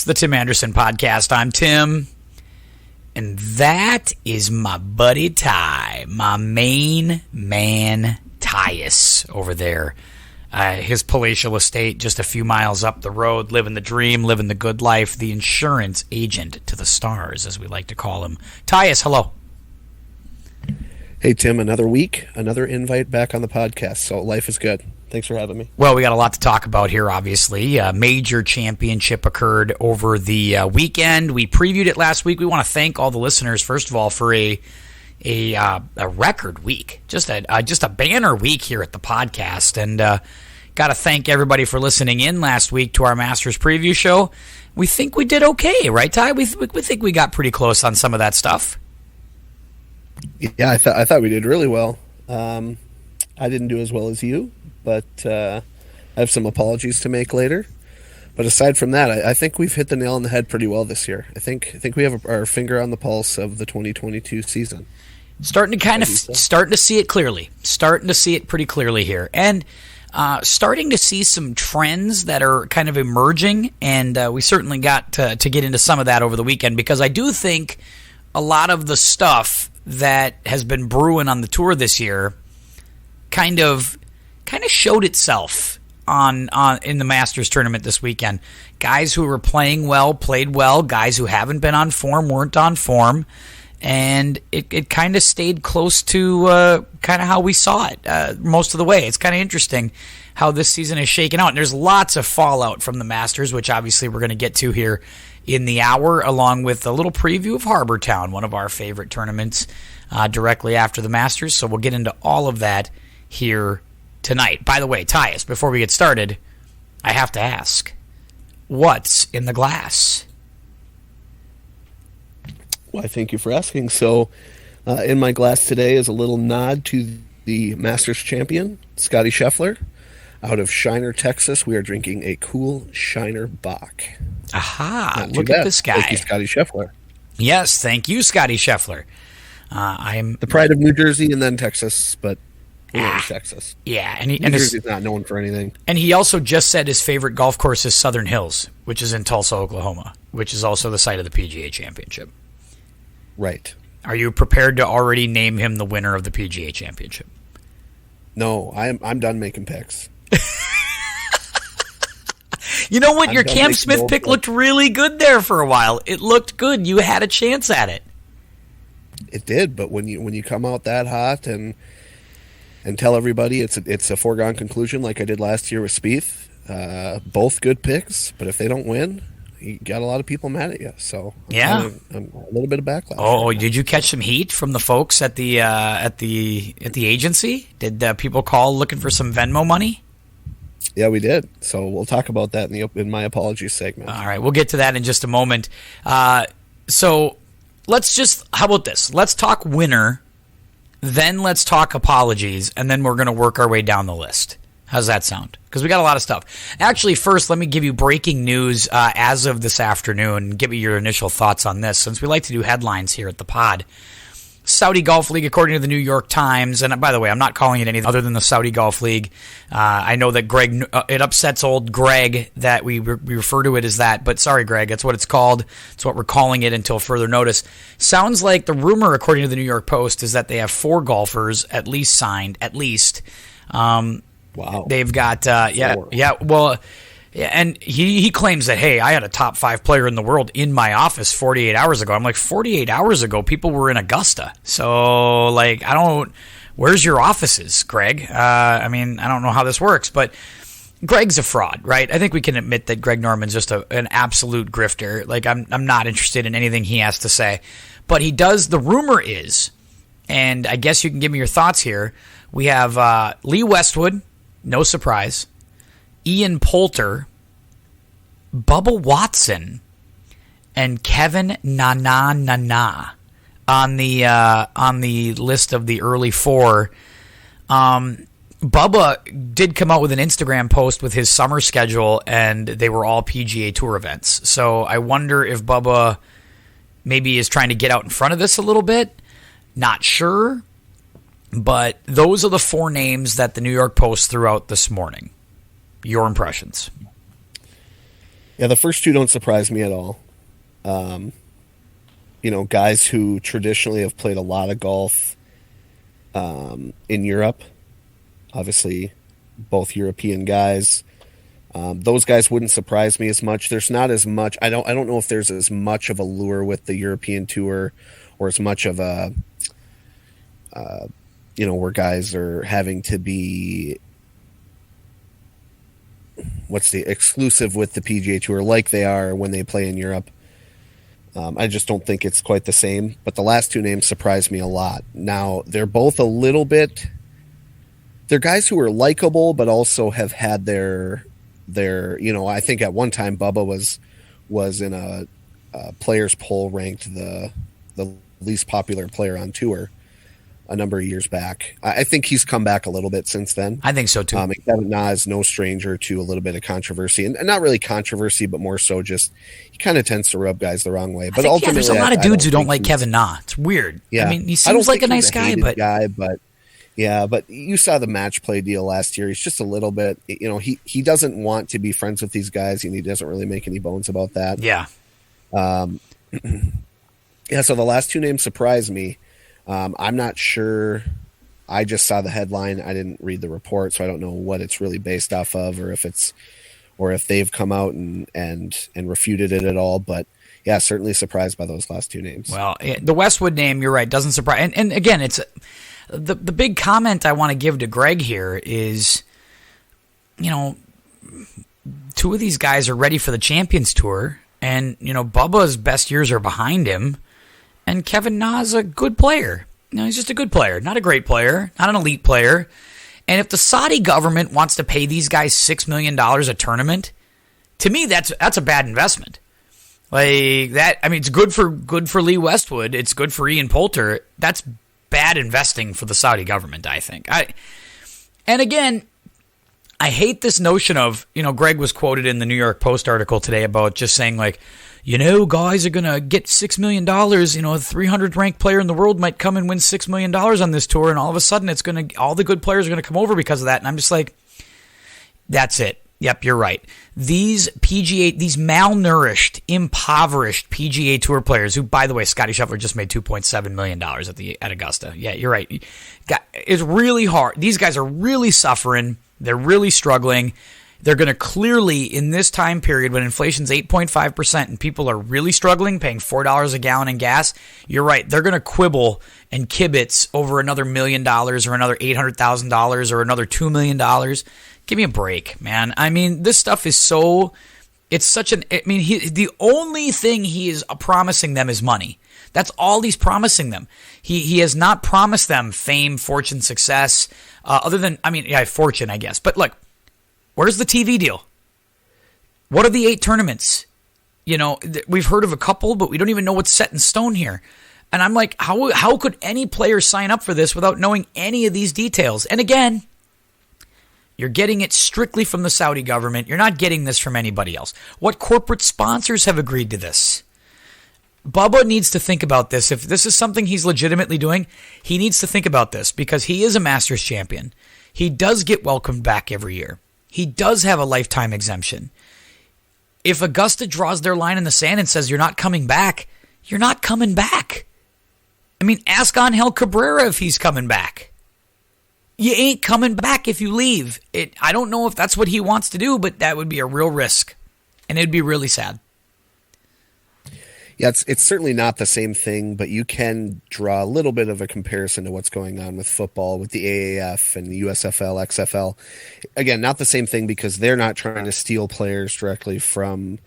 It's the Tim Anderson Podcast. I'm Tim, and that is my buddy Ty, my main man Tyus over there. His palatial estate just a few miles up the road, living the dream, living the good life, the insurance agent to the stars, as we like to call him. Tyus, hello. Hey, Tim, another week, another invite back on the podcast, so life is good. Thanks for having me. Well, we got a lot to talk about here, obviously. A major championship occurred over the weekend. We previewed it last week. We want to thank all the listeners, first of all, for a record week, just a banner week here at the podcast. And got to thank everybody for listening in last week to our Masters preview show. We think we did okay, right, Ty? We think we got pretty close on some of that stuff. Yeah, I thought we did really well. I didn't do as well as you, but I have some apologies to make later. But aside from that, I think we've hit the nail on the head pretty well this year. I think we have our finger on the pulse of the 2022 season. Starting to see it clearly. Starting to see it pretty clearly here. And starting to see some trends that are kind of emerging. And we certainly got to get into some of that over the weekend, because I do think a lot of the stuff that has been brewing on the tour this year kind of showed itself on in the Masters tournament this weekend. Guys who were playing well, played well. Guys who haven't been on form, weren't on form. And it kind of stayed close to kind of how we saw it most of the way. It's kind of interesting how this season is shaken out. And there's lots of fallout from the Masters, which obviously we're going to get to here in the hour, along with a little preview of Harbour Town, one of our favorite tournaments, directly after the Masters. So we'll get into all of that here tonight. By the way, Tyus, before we get started, I have to ask, what's in the glass? Well, I thank you for asking. So, in my glass today is a little nod to the Masters champion, Scottie Scheffler. Out of Shiner, Texas, we are drinking a cool Shiner Bock. Aha, look at this guy. Thank you, Scottie Scheffler. Yes, thank you, Scottie Scheffler. I'm the pride of New Jersey and then Texas, but Texas. Yeah, New Jersey's not known for anything. And he also just said his favorite golf course is Southern Hills, which is in Tulsa, Oklahoma, which is also the site of the PGA Championship. Right. Are you prepared to already name him the winner of the PGA Championship? No, I'm done making picks. You know what? Your Cam Smith pick looked really good there for a while. It looked good. You had a chance at it. It did, but when you come out that hot and tell everybody it's a foregone conclusion, like I did last year with Spieth, both good picks, but if they don't win, you got a lot of people mad at you. So yeah, a little bit of backlash. Oh, did you catch some heat from the folks at the agency? Did people call looking for some Venmo money? Yeah, we did. So we'll talk about that in my apologies segment. All right, we'll get to that in just a moment. So how about this? Let's talk winner, then let's talk apologies, and then we're going to work our way down the list. How's that sound? Because we got a lot of stuff. Actually, first, let me give you breaking news as of this afternoon. Give me your initial thoughts on this, since we like to do headlines here at the pod. Saudi Golf League, according to the New York Times, and by the way, I'm not calling it anything other than the Saudi Golf League. I know that Greg, it upsets old Greg that we refer to it as that, but sorry, Greg, that's what it's called. It's what we're calling it until further notice. Sounds like the rumor, according to the New York Post, is that they have 4 golfers at least signed, at least. Wow. They've got, and he claims that, hey, I had a top 5 player in the world in my office 48 hours ago. I'm like, 48 hours ago, people were in Augusta. So, like, where's your offices, Greg? I don't know how this works, but Greg's a fraud, right? I think we can admit that Greg Norman's just an absolute grifter. Like, I'm not interested in anything he has to say. But he does, the rumor is, and I guess you can give me your thoughts here, we have Lee Westwood, no surprise, Ian Poulter, Bubba Watson, and Kevin Na on the list of the early 4. Bubba did come out with an Instagram post with his summer schedule, and they were all PGA Tour events. So I wonder if Bubba maybe is trying to get out in front of this a little bit. Not sure. But those are the 4 names that the New York Post threw out this morning. Your impressions? Yeah, the first two don't surprise me at all. Guys who traditionally have played a lot of golf in Europe, obviously both European guys. Those guys wouldn't surprise me as much. There's not as much. I don't know if there's as much of a lure with the European tour, or as much of a, where guys are having to be, what's the exclusive with the PGA Tour like they are when they play in Europe. I just don't think it's quite the same. But the last two names surprised me a lot. Now, they're both a little bit. They're guys who are likable, but also have had their. I think at one time Bubba was in a players poll ranked the least popular player on tour a number of years back. I think he's come back a little bit since then. I think so too. Kevin Na is no stranger to a little bit of controversy, and not really controversy, but more so just he kind of tends to rub guys the wrong way. But ultimately, there's a lot of dudes who don't like Kevin Na. It's weird. Yeah, I mean, he seems like a nice guy, but yeah, but you saw the match play deal last year. He's just a little bit, he doesn't want to be friends with these guys, and he doesn't really make any bones about that. Yeah. Yeah, so the last two names surprised me. I'm not sure. I just saw the headline. I didn't read the report, so I don't know what it's really based off of, or if they've come out and refuted it at all. But yeah, certainly surprised by those last two names. Well, the Westwood name, you're right, doesn't surprise. And again, it's the big comment I want to give to Greg here is, two of these guys are ready for the Champions Tour, and Bubba's best years are behind him. And Kevin Na's a good player. He's just a good player, not a great player, not an elite player. And if the Saudi government wants to pay these guys $6 million a tournament, to me that's a bad investment. Like that, I mean, it's good for Lee Westwood. It's good for Ian Poulter. That's bad investing for the Saudi government, I think. And again, I hate this notion of, Greg was quoted in the New York Post article today about just saying like, guys are going to get $6 million. A 300th ranked player in the world might come and win $6 million on this tour, and all of a sudden all the good players are going to come over because of that. And I'm just like, that's it. Yep, you're right. These malnourished, impoverished PGA Tour players, who, by the way, Scottie Sheffler just made $2.7 million at Augusta. Yeah, you're right. It's really hard. These guys are really suffering. They're really struggling. They're going to clearly, in this time period when inflation's 8.5% and people are really struggling, paying $4 a gallon in gas, you're right. They're going to quibble and kibitz over another $1 million or another $800,000 or another $2 million. Give me a break, man. I mean, this stuff is the only thing he is promising them is money. That's all he's promising them. He has not promised them fame, fortune, success, other than, fortune, I guess. But look, where's the TV deal? What are the 8 tournaments? We've heard of a couple, but we don't even know what's set in stone here. And I'm like, how could any player sign up for this without knowing any of these details? And again, you're getting it strictly from the Saudi government. You're not getting this from anybody else. What corporate sponsors have agreed to this? Bubba needs to think about this. If this is something he's legitimately doing, he needs to think about this because he is a Masters champion. He does get welcomed back every year. He does have a lifetime exemption. If Augusta draws their line in the sand and says you're not coming back, you're not coming back. I mean, ask Angel Cabrera if he's coming back. You ain't coming back if you leave. I don't know if that's what he wants to do, but that would be a real risk, and it'd be really sad. Yeah, it's certainly not the same thing, but you can draw a little bit of a comparison to what's going on with football, with the AAF and the USFL, XFL. Again, not the same thing because they're not trying to steal players directly from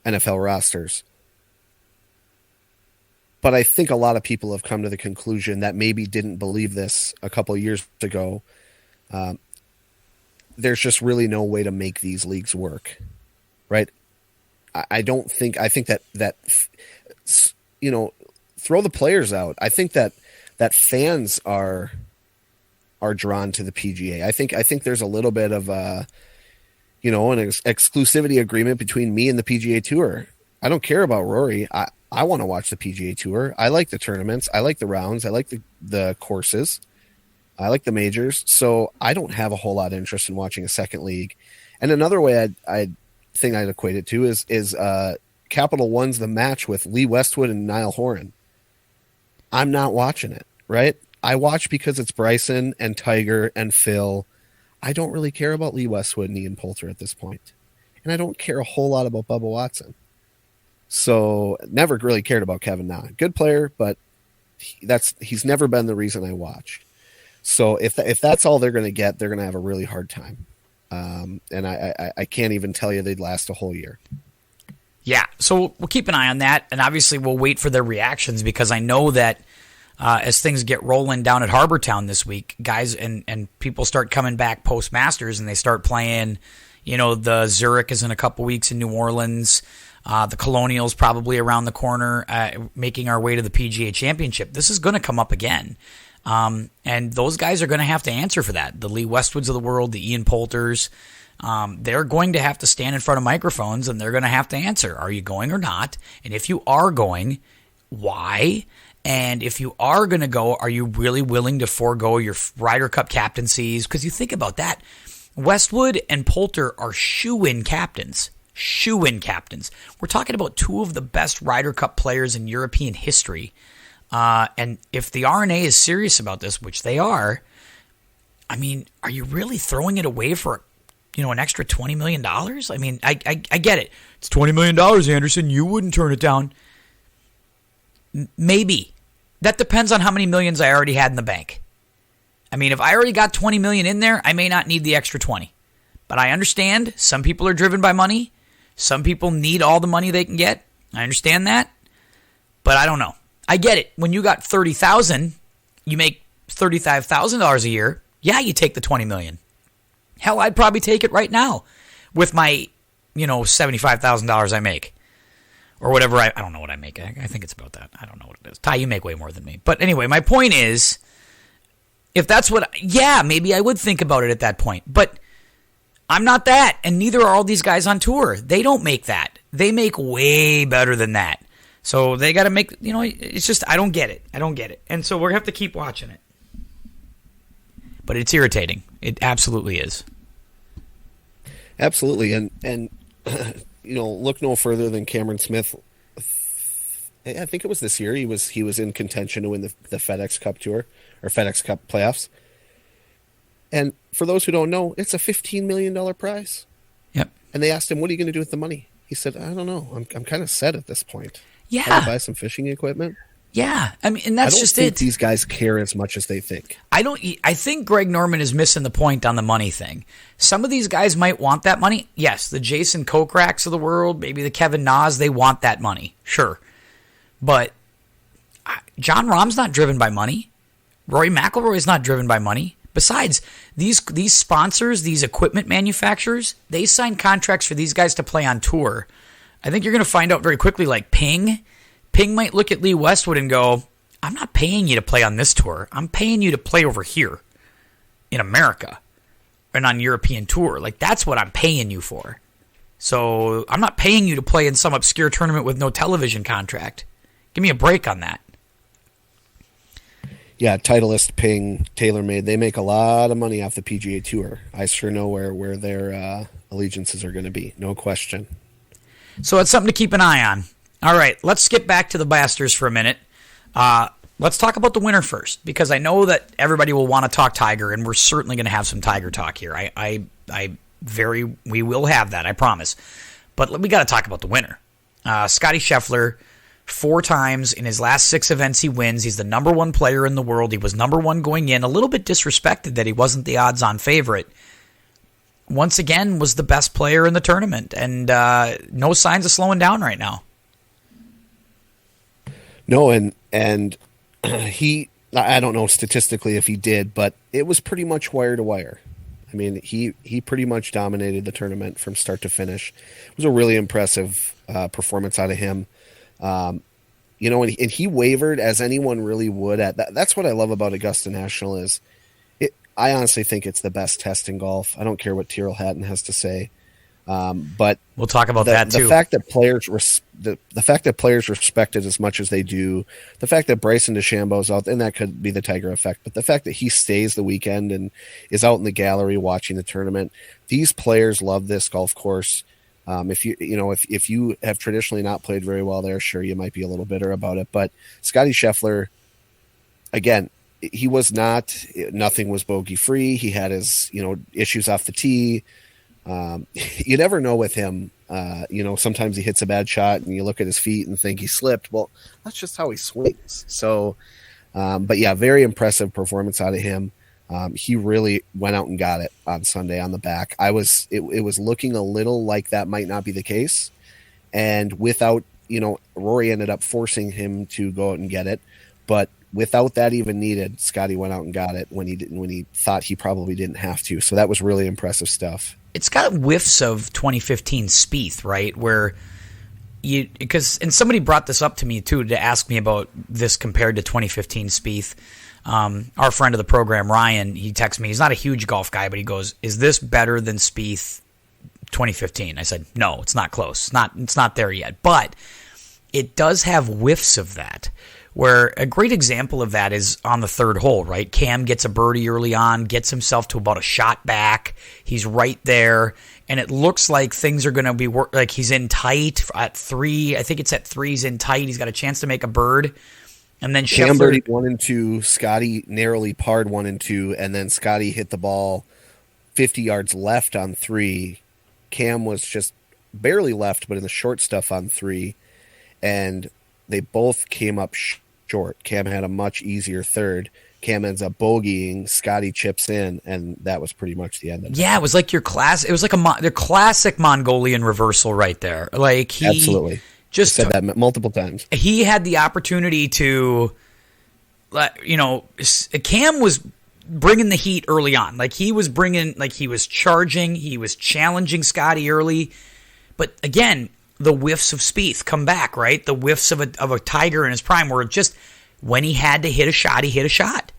NFL rosters. But I think a lot of people have come to the conclusion that maybe didn't believe this a couple of years ago. There's just really no way to make these leagues work, right? I think that throw the players out. I think that fans are drawn to the PGA. I think there's a little bit of an exclusivity agreement between me and the PGA Tour. I don't care about Rory. I want to watch the PGA Tour. I like the tournaments. I like the rounds. I like the courses. I like the majors. So I don't have a whole lot of interest in watching a second league. And another way thing I'd equate it to is Capital One's the match with Lee Westwood and Niall Horan. I'm not watching it, right? I watch because it's Bryson and Tiger and Phil. I don't really care about Lee Westwood and Ian Poulter at this point. And I don't care a whole lot about Bubba Watson. So never really cared about Kevin Na. Good player, but he's never been the reason I watch. So if that's all they're going to get, they're going to have a really hard time. And I can't even tell you they'd last a whole year. Yeah, so we'll keep an eye on that, and obviously we'll wait for their reactions because I know that as things get rolling down at Harbor Town this week, guys and people start coming back post-Masters and they start playing, the Zurich is in a couple weeks in New Orleans, the Colonial's probably around the corner, making our way to the PGA Championship. This is going to come up again. And those guys are going to have to answer for that. The Lee Westwoods of the world, the Ian Poulters, they're going to have to stand in front of microphones and they're going to have to answer. Are you going or not? And if you are going, why? And if you are going to go, are you really willing to forego your Ryder Cup captaincies? Because you think about that. Westwood and Poulter are shoe-in captains. Shoe-in captains. We're talking about two of the best Ryder Cup players in European history. And if the R&A is serious about this, which they are, I mean, are you really throwing it away for, an extra $20 million? I mean, I get it. It's $20 million, Anderson. You wouldn't turn it down. Maybe. That depends on how many millions I already had in the bank. I mean, if I already got 20 million in there, I may not need the extra 20. But I understand some people are driven by money. Some people need all the money they can get. I understand that. But I don't know. I get it. When you got 30,000, you make $35,000 a year. Yeah, you take the 20 million. Hell, I'd probably take it right now with my, $75,000 I make. Or whatever, I don't know what I make. I think it's about that. I don't know what it is. Ty, you make way more than me. But anyway, my point is, if that's maybe I would think about it at that point. But I'm not that, and neither are all these guys on tour. They don't make that. They make way better than that. So they got to make, it's just, I don't get it. And so we're going to have to keep watching it. But it's irritating. It absolutely is. Absolutely. And look no further than Cameron Smith. I think it was this year. He was in contention to win the FedEx Cup Tour or FedEx Cup playoffs. And for those who don't know, it's a $15 million prize. Yep. And they asked him, what are you going to do with the money? He said, I don't know. I'm kind of set at this point. Yeah. I'm buy some fishing equipment. Yeah. I mean, and that's just it. I don't think these guys care as much as they think. I think Greg Norman is missing the point on the money thing. Some of these guys might want that money. Yes, the Jason Kokrak's of the world, maybe the Kevin Nas, they want that money. Sure. But John Rahm's not driven by money. Rory McIlroy is not driven by money. Besides, these sponsors, these equipment manufacturers, they sign contracts for these guys to play on tour. I think you're going to find out very quickly, like Ping might look at Lee Westwood and go, I'm not paying you to play on this tour. I'm paying you to play over here in America and on European tour. Like, that's what I'm paying you for. So I'm not paying you to play in some obscure tournament with no television contract. Give me a break on that. Yeah, Titleist, Ping, TaylorMade, they make a lot of money off the PGA Tour. I sure know where their allegiances are going to be. No question. So it's something to keep an eye on. All right, let's get back to the Masters for a minute. Let's talk about the winner first, because I know that everybody will want to talk Tiger, and we're certainly going to have some Tiger talk here. We will have that, I promise. But we got to talk about the winner. Scottie Scheffler, 4 times in his last 6 events he wins. He's the number 1 player in the world. He was number 1 going in. A little bit disrespected that he wasn't the odds-on favorite. Once again, was the best player in the tournament, and no signs of slowing down right now. No, and he, I don't know statistically if he did, but it was pretty much wire to wire. I mean, he pretty much dominated the tournament from start to finish. It was a really impressive performance out of him. And he wavered as anyone really would at that. That's what I love about Augusta National is I honestly think it's the best test in golf. I don't care what Tyrrell Hatton has to say. But we'll talk about that too. The fact that players respect it as much as they do, the fact that Bryson DeChambeau's out, and that could be the Tiger effect, but the fact that he stays the weekend and is out in the gallery watching the tournament, these players love this golf course. If if you have traditionally not played very well there, sure, you might be a little bitter about it. But Scottie Scheffler, again, he was nothing was bogey free. He had his, issues off the tee. You never know with him. Sometimes he hits a bad shot and you look at his feet and think he slipped. Well, that's just how he swings. So, but yeah, very impressive performance out of him. He really went out and got it on Sunday on the back. It was looking a little like that might not be the case. And without, Rory ended up forcing him to go out and get it. But without that even needed, Scottie went out and got it when he thought he probably didn't have to. So that was really impressive stuff. It's got whiffs of 2015 Spieth, right? Where and somebody brought this up to me too to ask me about this compared to 2015 Spieth. Our friend of the program, Ryan, he texted me. He's not a huge golf guy, but he goes, "Is this better than Spieth 2015?" I said, "No, it's not close. It's not there yet, but it does have whiffs of that." Where a great example of that is on the third hole, right? Cam gets a birdie early on, gets himself to about a shot back. He's right there, and it looks like things are going to be like he's in tight at 3. I think it's at 3. He's in tight. He's got a chance to make a bird. And then Cam birdied 1 and 2. Scottie narrowly parred 1 and 2, and then Scottie hit the ball 50 yards left on 3. Cam was just barely left, but in the short stuff on 3, and they both came up short. Cam had a much easier third. Cam ends up bogeying. Scottie chips in, and that was pretty much the end of it. Yeah, it was like your class. It was like the classic Mongolian reversal right there. Like he absolutely just said that multiple times. He had the opportunity to, Cam was bringing the heat early on. Like he was charging. He was challenging Scottie early, but again, the whiffs of Spieth come back, right? The whiffs of a Tiger in his prime, where just when he had to hit a shot, he hit a shot.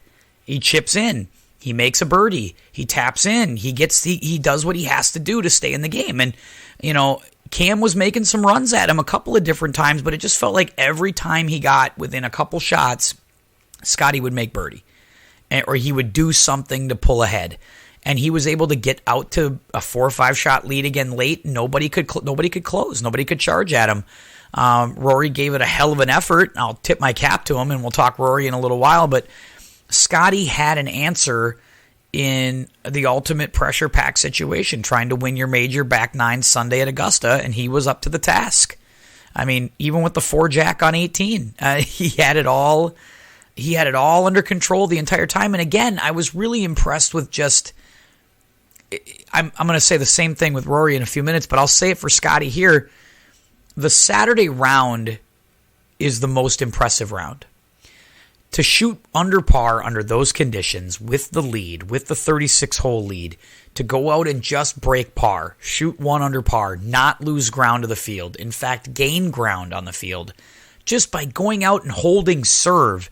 He chips in. He makes a birdie. He taps in. He does what he has to do to stay in the game. And, Cam was making some runs at him a couple of different times, but it just felt like every time he got within a couple shots, Scottie would make birdie. Or he would do something to pull ahead. And he was able to get out to a 4 or 5 shot lead again late. Nobody could close. Nobody could charge at him. Rory gave it a hell of an effort. I'll tip my cap to him, and we'll talk Rory in a little while. But Scottie had an answer in the ultimate pressure pack situation, trying to win your major back 9 Sunday at Augusta, and he was up to the task. I mean, even with the 4-jack on 18, he had it all. He had it all under control the entire time. And again, I was really impressed with just. I'm going to say the same thing with Rory in a few minutes, but I'll say it for Scottie here. The Saturday round is the most impressive round. To shoot under par under those conditions with the lead, with the 36-hole lead, to go out and just break par, shoot 1 under par, not lose ground of the field, in fact, gain ground on the field, just by going out and holding serve.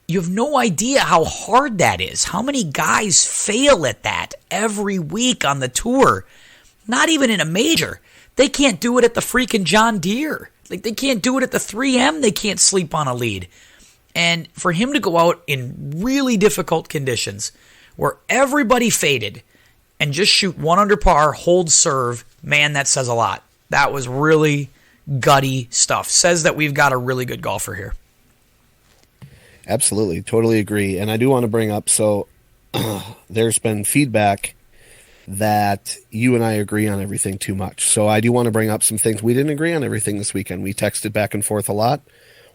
You have no idea how hard that is. How many guys fail at that every week on the tour? Not even in a major. They can't do it at the freaking John Deere. Like, they can't do it at the 3M. They can't sleep on a lead. And for him to go out in really difficult conditions where everybody faded and just shoot 1 under par, hold serve, man, that says a lot. That was really gutty stuff. Says that we've got a really good golfer here. Absolutely. Totally agree. And I do want to bring up, so there's been feedback that you and I agree on everything too much. So I do want to bring up some things. We didn't agree on everything this weekend. We texted back and forth a lot.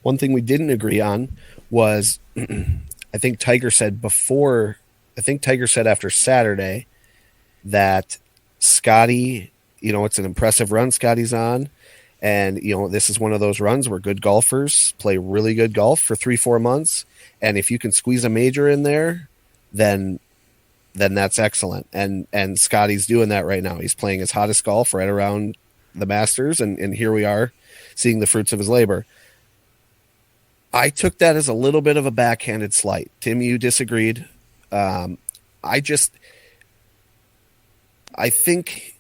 One thing we didn't agree on was, I think Tiger said after Saturday that Scottie, it's an impressive run Scottie's on. And, this is one of those runs where good golfers play really good golf for 3-4 months. And if you can squeeze a major in there, then that's excellent. And Scottie's doing that right now. He's playing his hottest golf right around the Masters. And here we are seeing the fruits of his labor. I took that as a little bit of a backhanded slight. Tim, you disagreed. I think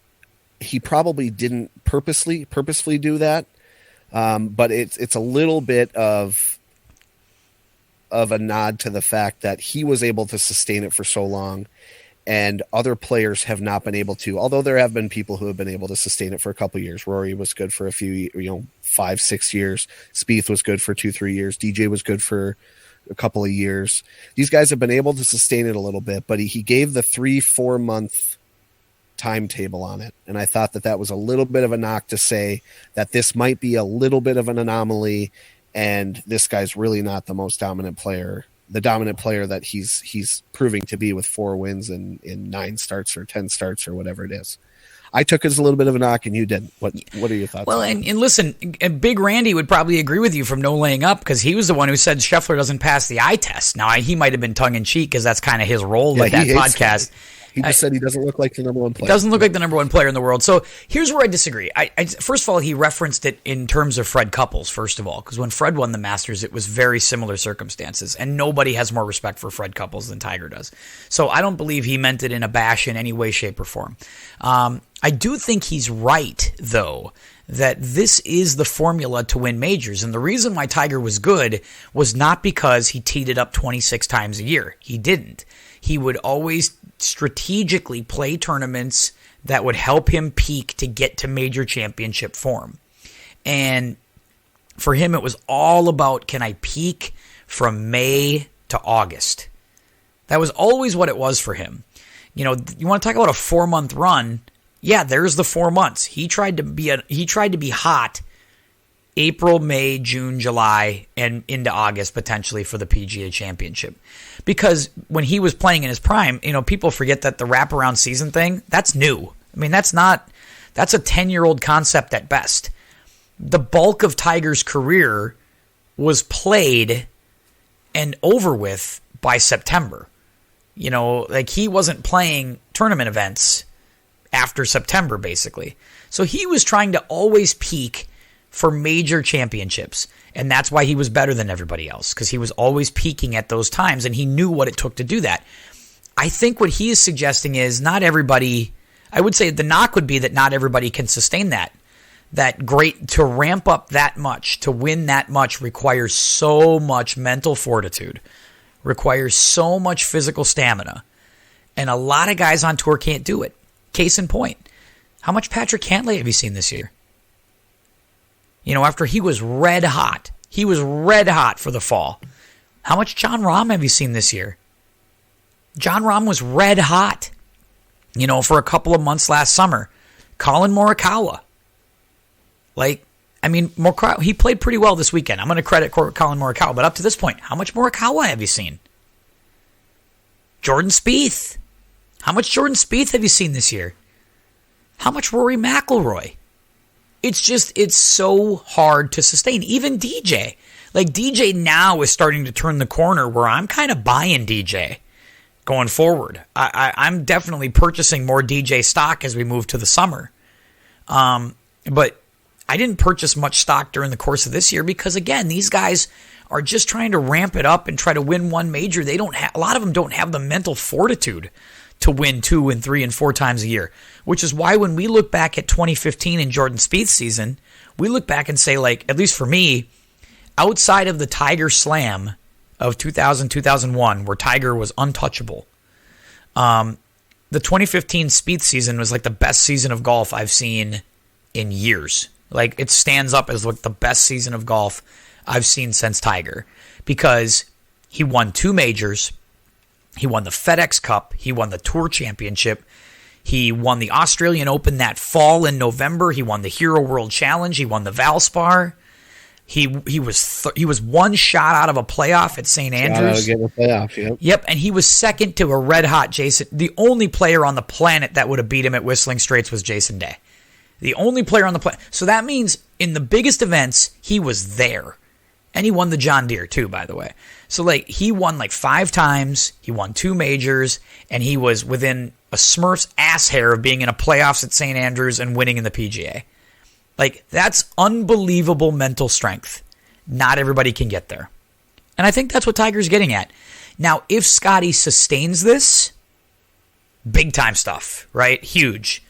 he probably didn't purposely do that, but it's a little bit of a nod to the fact that he was able to sustain it for so long, and other players have not been able to, although there have been people who have been able to sustain it for a couple of years. Rory was good for a few, 5-6 years. Spieth was good for 2-3 years. DJ was good for a couple of years. These guys have been able to sustain it a little bit, but he gave the 3-4 month timetable on it. And I thought that was a little bit of a knock to say that this might be a little bit of an anomaly, and this guy's really not the most dominant player, the dominant player that he's proving to be with 4 wins in 9 starts or 10 starts or whatever it is. I took it as a little bit of a knock, and you didn't. What are your thoughts? Well, and listen, Big Randy would probably agree with you from No Laying Up, because he was the one who said Scheffler doesn't pass the eye test. Now, he might have been tongue-in-cheek because that's kind of his role with that podcast. It. He just said he doesn't look like the number one player. Doesn't look like the number one player in the world. So here's where I disagree. First of all, he referenced it in terms of Fred Couples, first of all, because when Fred won the Masters, it was very similar circumstances, and nobody has more respect for Fred Couples than Tiger does. So I don't believe he meant it in a bash in any way, shape, or form. I do think he's right, though, that this is the formula to win majors. And the reason why Tiger was good was not because he teed it up 26 times a year. He didn't. He would always strategically play tournaments that would help him peak to get to major championship form. And for him, it was all about, can I peak from May to August? That was always what it was for him. You want to talk about a 4-month run? Yeah, there's the 4 months. He tried to be hot April, May, June, July, and into August potentially for the PGA Championship. Because when he was playing in his prime, people forget that the wraparound season thing, that's new. I mean, that's a 10-year-old concept at best. The bulk of Tiger's career was played and over with by September. He wasn't playing tournament events after September, basically. So he was trying to always peak for major championships, and that's why he was better than everybody else, because he was always peaking at those times, and he knew what it took to do that. I think what he is suggesting is not everybody, I would say the knock would be that not everybody can sustain that great, to ramp up that much, to win that much requires so much mental fortitude, requires so much physical stamina, and a lot of guys on tour can't do it. Case in point, how much Patrick Cantlay have you seen this year? After he was red hot for the fall. How much Jon Rahm have you seen this year? Jon Rahm was red hot, for a couple of months last summer. Colin Morikawa. He played pretty well this weekend. I'm going to credit Colin Morikawa, but up to this point, how much Morikawa have you seen? Jordan Spieth. How much Jordan Spieth have you seen this year? How much Rory McIlroy? It's so hard to sustain. Even DJ. DJ now is starting to turn the corner where I'm kind of buying DJ going forward. I'm definitely purchasing more DJ stock as we move to the summer. But I didn't purchase much stock during the course of this year because, again, these guys are just trying to ramp it up and try to win one major. A lot of them don't have the mental fortitude to win 2 and 3 and 4 times a year, which is why when we look back at 2015 and Jordan Spieth's season, we look back and say, at least for me, outside of the Tiger Slam of 2000-2001, where Tiger was untouchable, the 2015 Spieth season was the best season of golf I've seen in years. It stands up as the best season of golf I've seen since Tiger, because he won 2 majors. He won the FedEx Cup. He won the Tour Championship. He won the Australian Open that fall in November. He won the Hero World Challenge. He won the Valspar. He was one shot out of a playoff at St. Andrews. Get a playoff, yep. Yep, and he was second to a red-hot Jason. The only player on the planet that would have beat him at Whistling Straits was Jason Day. The only player on the planet. So that means in the biggest events, he was there. And he won the John Deere, too, by the way. So, he won 5 times. He won 2 majors. And he was within a Smurf's ass hair of being in a playoffs at St. Andrews and winning in the PGA. That's unbelievable mental strength. Not everybody can get there. And I think that's what Tiger's getting at. Now, if Scottie sustains this, big-time stuff, right? Huge.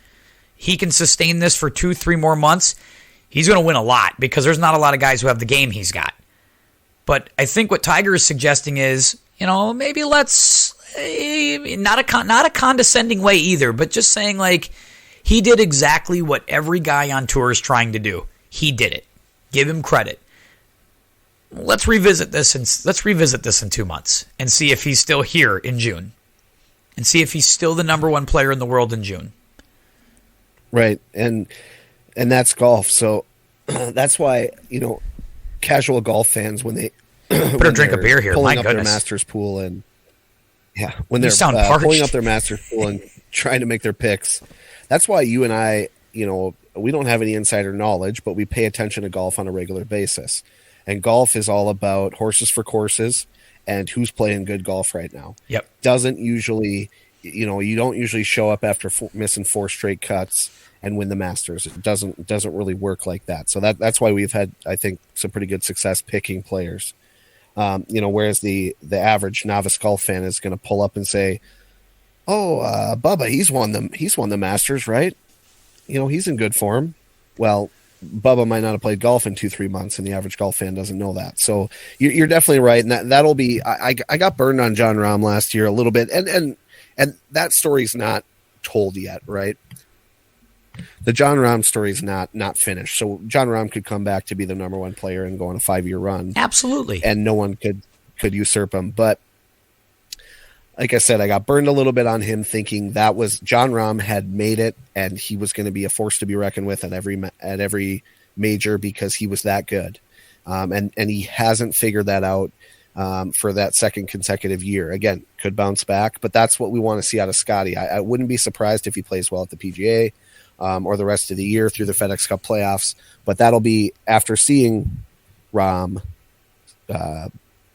He can sustain this for 2-3 more months. He's going to win a lot because there's not a lot of guys who have the game he's got. But I think what Tiger is suggesting is, maybe let's not a condescending way either, but just saying like he did exactly what every guy on tour is trying to do. He did it. Give him credit. Let's revisit this in 2 months and see if he's still here in June, and see if he's still the number one player in the world in June. Right, and that's golf. So that's why casual golf fans, when they better drink a beer here. Pulling My up goodness. their Masters pool when they're pulling up their Masters pool and trying to make their picks. That's why you and I, we don't have any insider knowledge, but we pay attention to golf on a regular basis. And golf is all about horses for courses and who's playing good golf right now. Yep. Doesn't usually, you don't usually show up after missing 4 straight cuts and win the Masters. It doesn't really work like that. So that's why we've had, I think, some pretty good success picking players. Whereas the average novice golf fan is going to pull up and say, "Oh, Bubba, he's won the Masters, right? He's in good form." Well, Bubba might not have played golf in 2-3 months, and the average golf fan doesn't know that. So you're definitely right, and that'll be. I got burned on Jon Rahm last year a little bit, and that story's not told yet, right? The Jon Rahm story is not finished. So Jon Rahm could come back to be the number one player and go on a 5-year run. Absolutely. And no one could usurp him. But like I said, I got burned a little bit on him thinking that was Jon Rahm had made it and he was going to be a force to be reckoned with at every major because he was that good. And he hasn't figured that out for that second consecutive year. Again, could bounce back, but that's what we want to see out of Scottie. I wouldn't be surprised if he plays well at the PGA. Or the rest of the year through the FedEx Cup playoffs. But that'll be after seeing Rahm,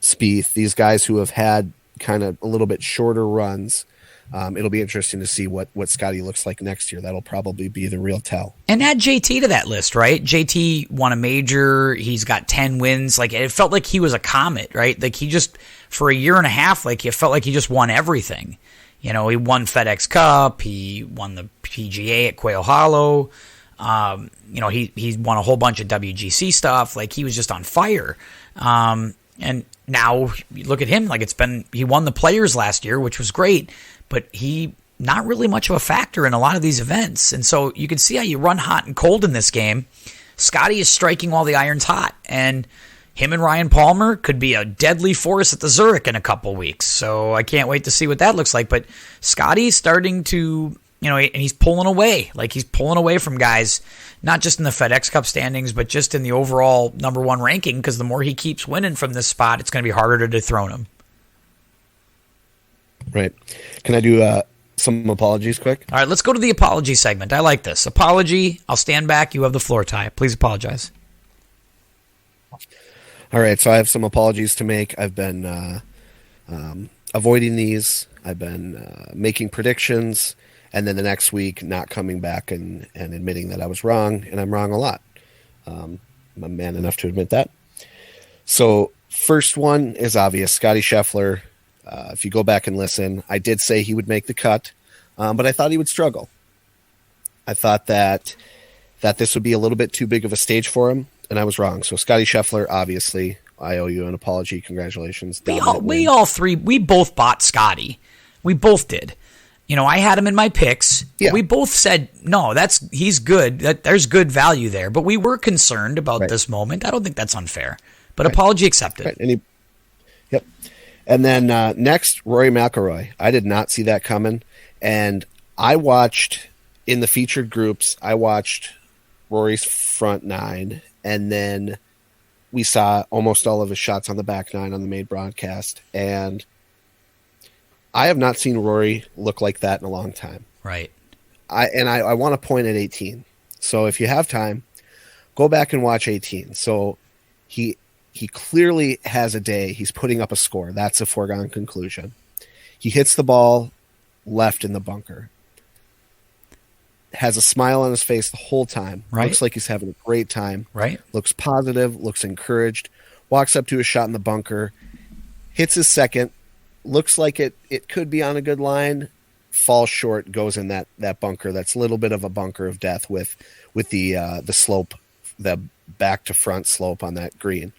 Spieth, these guys who have had kind of a little bit shorter runs. It'll be interesting to see what Scottie looks like next year. That'll probably be the real tell. And add JT to that list, right? JT won a major. He's got 10 wins. Like, it felt like he was a comet, right? Like, he just, for a year and a half, like, it felt like he just won everything. He won FedEx Cup. He won the PGA at Quail Hollow. He won a whole bunch of WGC stuff. Like, he was just on fire. And now you look at him. Like, he won the Players last year, which was great, but he not really much of a factor in a lot of these events. And so you can see how you run hot and cold in this game. Scottie is striking while the iron's hot, and him and Ryan Palmer could be a deadly force at the Zurich in a couple weeks. So I can't wait to see what that looks like. But Scottie's starting to, and he's pulling away. Like, he's pulling away from guys, not just in the FedEx Cup standings, but just in the overall number one ranking, because the more he keeps winning from this spot, it's going to be harder to dethrone him. Right. Can I do some apologies quick? All right, let's go to the apology segment. I like this. Apology. I'll stand back. You have the floor, Ty. Please apologize. All right, so I have some apologies to make. I've been avoiding these. I've been making predictions, and then the next week not coming back and admitting that I was wrong, and I'm wrong a lot. I'm a man enough to admit that. So first one is obvious, Scottie Scheffler. If you go back and listen, I did say he would make the cut, but I thought he would struggle. I thought that this would be a little bit too big of a stage for him, and I was wrong. So Scottie Scheffler, obviously, I owe you an apology. Congratulations. We all three, we both bought Scottie. We both did. I had him in my picks. Yeah. We both said, no, he's good. There's good value there. But we were concerned about this moment. I don't think that's unfair. But apology accepted. Right. Yep. And then next, Rory McIlroy. I did not see that coming. And I watched, in the featured groups, I watched Rory's front nine, and then we saw almost all of his shots on the back nine on the main broadcast. And I have not seen Rory look like that in a long time. Right. I want to point at 18. So if you have time, go back and watch 18. So he clearly has a day. He's putting up a score. That's a foregone conclusion. He hits the ball left in the bunker. Has a smile on his face the whole time. Right. Looks like he's having a great time. Right. Looks positive. Looks encouraged. Walks up to a shot in the bunker. Hits his second. Looks like it could be on a good line. Falls short. Goes in that bunker. That's a little bit of a bunker of death with the slope, the back to front slope on that green.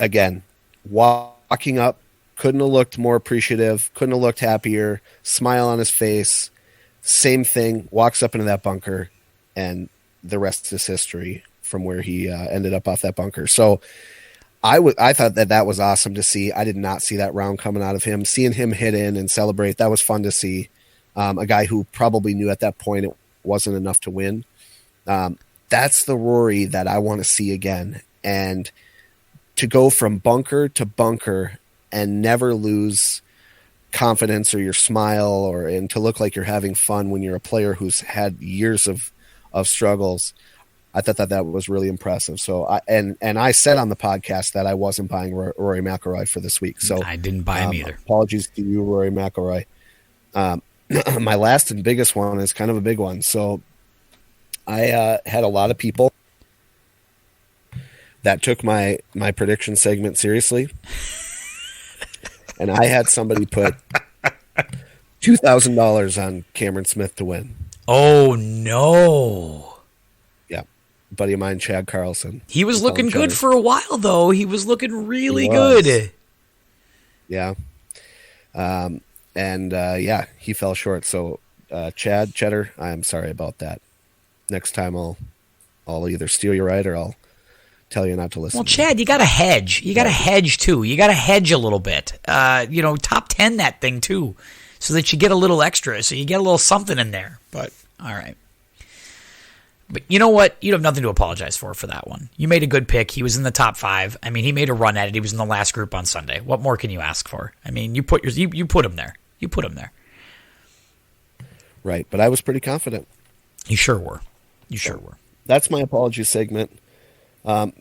Again, walking up couldn't have looked more appreciative, couldn't have looked happier, smile on his face. Same thing, walks up into that bunker, and the rest is history from where he ended up off that bunker. So I thought that was awesome to see. I did not see that round coming out of him. Seeing him hit in and celebrate, that was fun to see. A guy who probably knew at that point it wasn't enough to win. That's the Rory that I want to see again. And to go from bunker to bunker and never lose confidence or your smile, and to look like you're having fun when you're a player who's had years of struggles. I thought that was really impressive. So I said on the podcast that I wasn't buying Rory McIlroy for this week. So I didn't buy him either. Apologies to you, Rory McIlroy. My last and biggest one is kind of a big one. So I had a lot of people that took my prediction segment seriously. And I had somebody put $2,000 on Cameron Smith to win. Oh, no. Yeah. A buddy of mine, Chad Carlson. He was looking good for a while, though. He was looking really good. Yeah. He fell short. So, Cheddar, I'm sorry about that. Next time I'll either steal your ride or I'll tell you not to listen. Well, Chad, you got to hedge. You got to hedge, too. You got to hedge a little bit. Top 10 that thing, too, so that you get a little extra, so you get a little something in there. But, all right. But you know what? You have nothing to apologize for that one. You made a good pick. He was in the top 5. I mean, he made a run at it. He was in the last group on Sunday. What more can you ask for? I mean, you put him there. You put him there. Right, but I was pretty confident. You sure were. You sure were. That's my apology segment.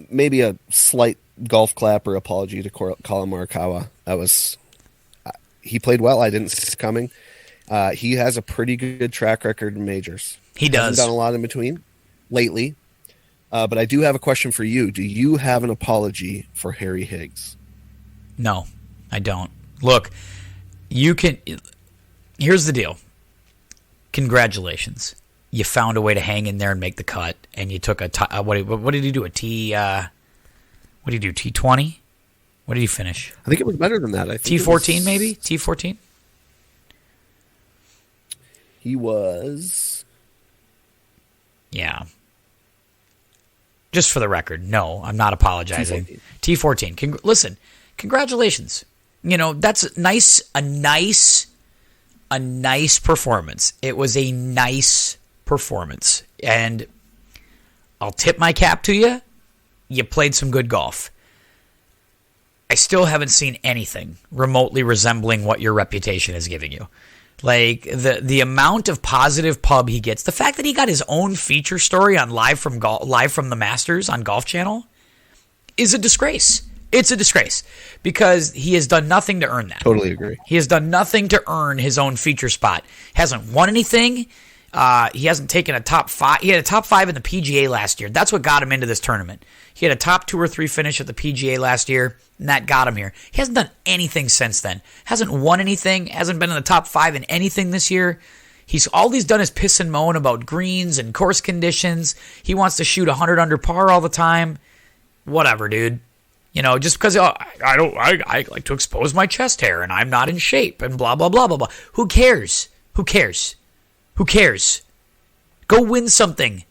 Maybe a slight golf clap or apology to Colin Morikawa. He played well. I didn't see it coming. He has a pretty good track record in majors. He does. Hasn't done a lot in between lately. But I do have a question for you. Do you have an apology for Harry Higgs? No, I don't. Look, here's the deal. Congratulations. You found a way to hang in there and make the cut, and you took what did he do? What did he do? T20? What did he finish? I think it was better than that. I think T14 maybe? T14? He was. Yeah. Just for the record, no, I'm not apologizing. T14. Listen, congratulations. That's a nice performance. It was a nice performance. And I'll tip my cap to you. You played some good golf. I still haven't seen anything remotely resembling what your reputation is giving you. Like, the amount of positive pub he gets, the fact that he got his own feature story on live from the Masters on Golf Channel is a disgrace. It's a disgrace because he has done nothing to earn that. Totally agree. He has done nothing to earn his own feature spot. Hasn't won anything. He hasn't taken a top 5. He had a top 5 in the PGA last year. That's what got him into this tournament. He had a top 2 or 3 finish at the PGA last year, and that got him here. He hasn't done anything since then. Hasn't won anything. Hasn't been in the top 5 in anything this year. All he's done is piss and moan about greens and course conditions. He wants to shoot 100 under par all the time. Whatever, dude. Just because I like to expose my chest hair and I'm not in shape and blah, blah, blah, blah, blah. Who cares? Who cares? Who cares? Go win something.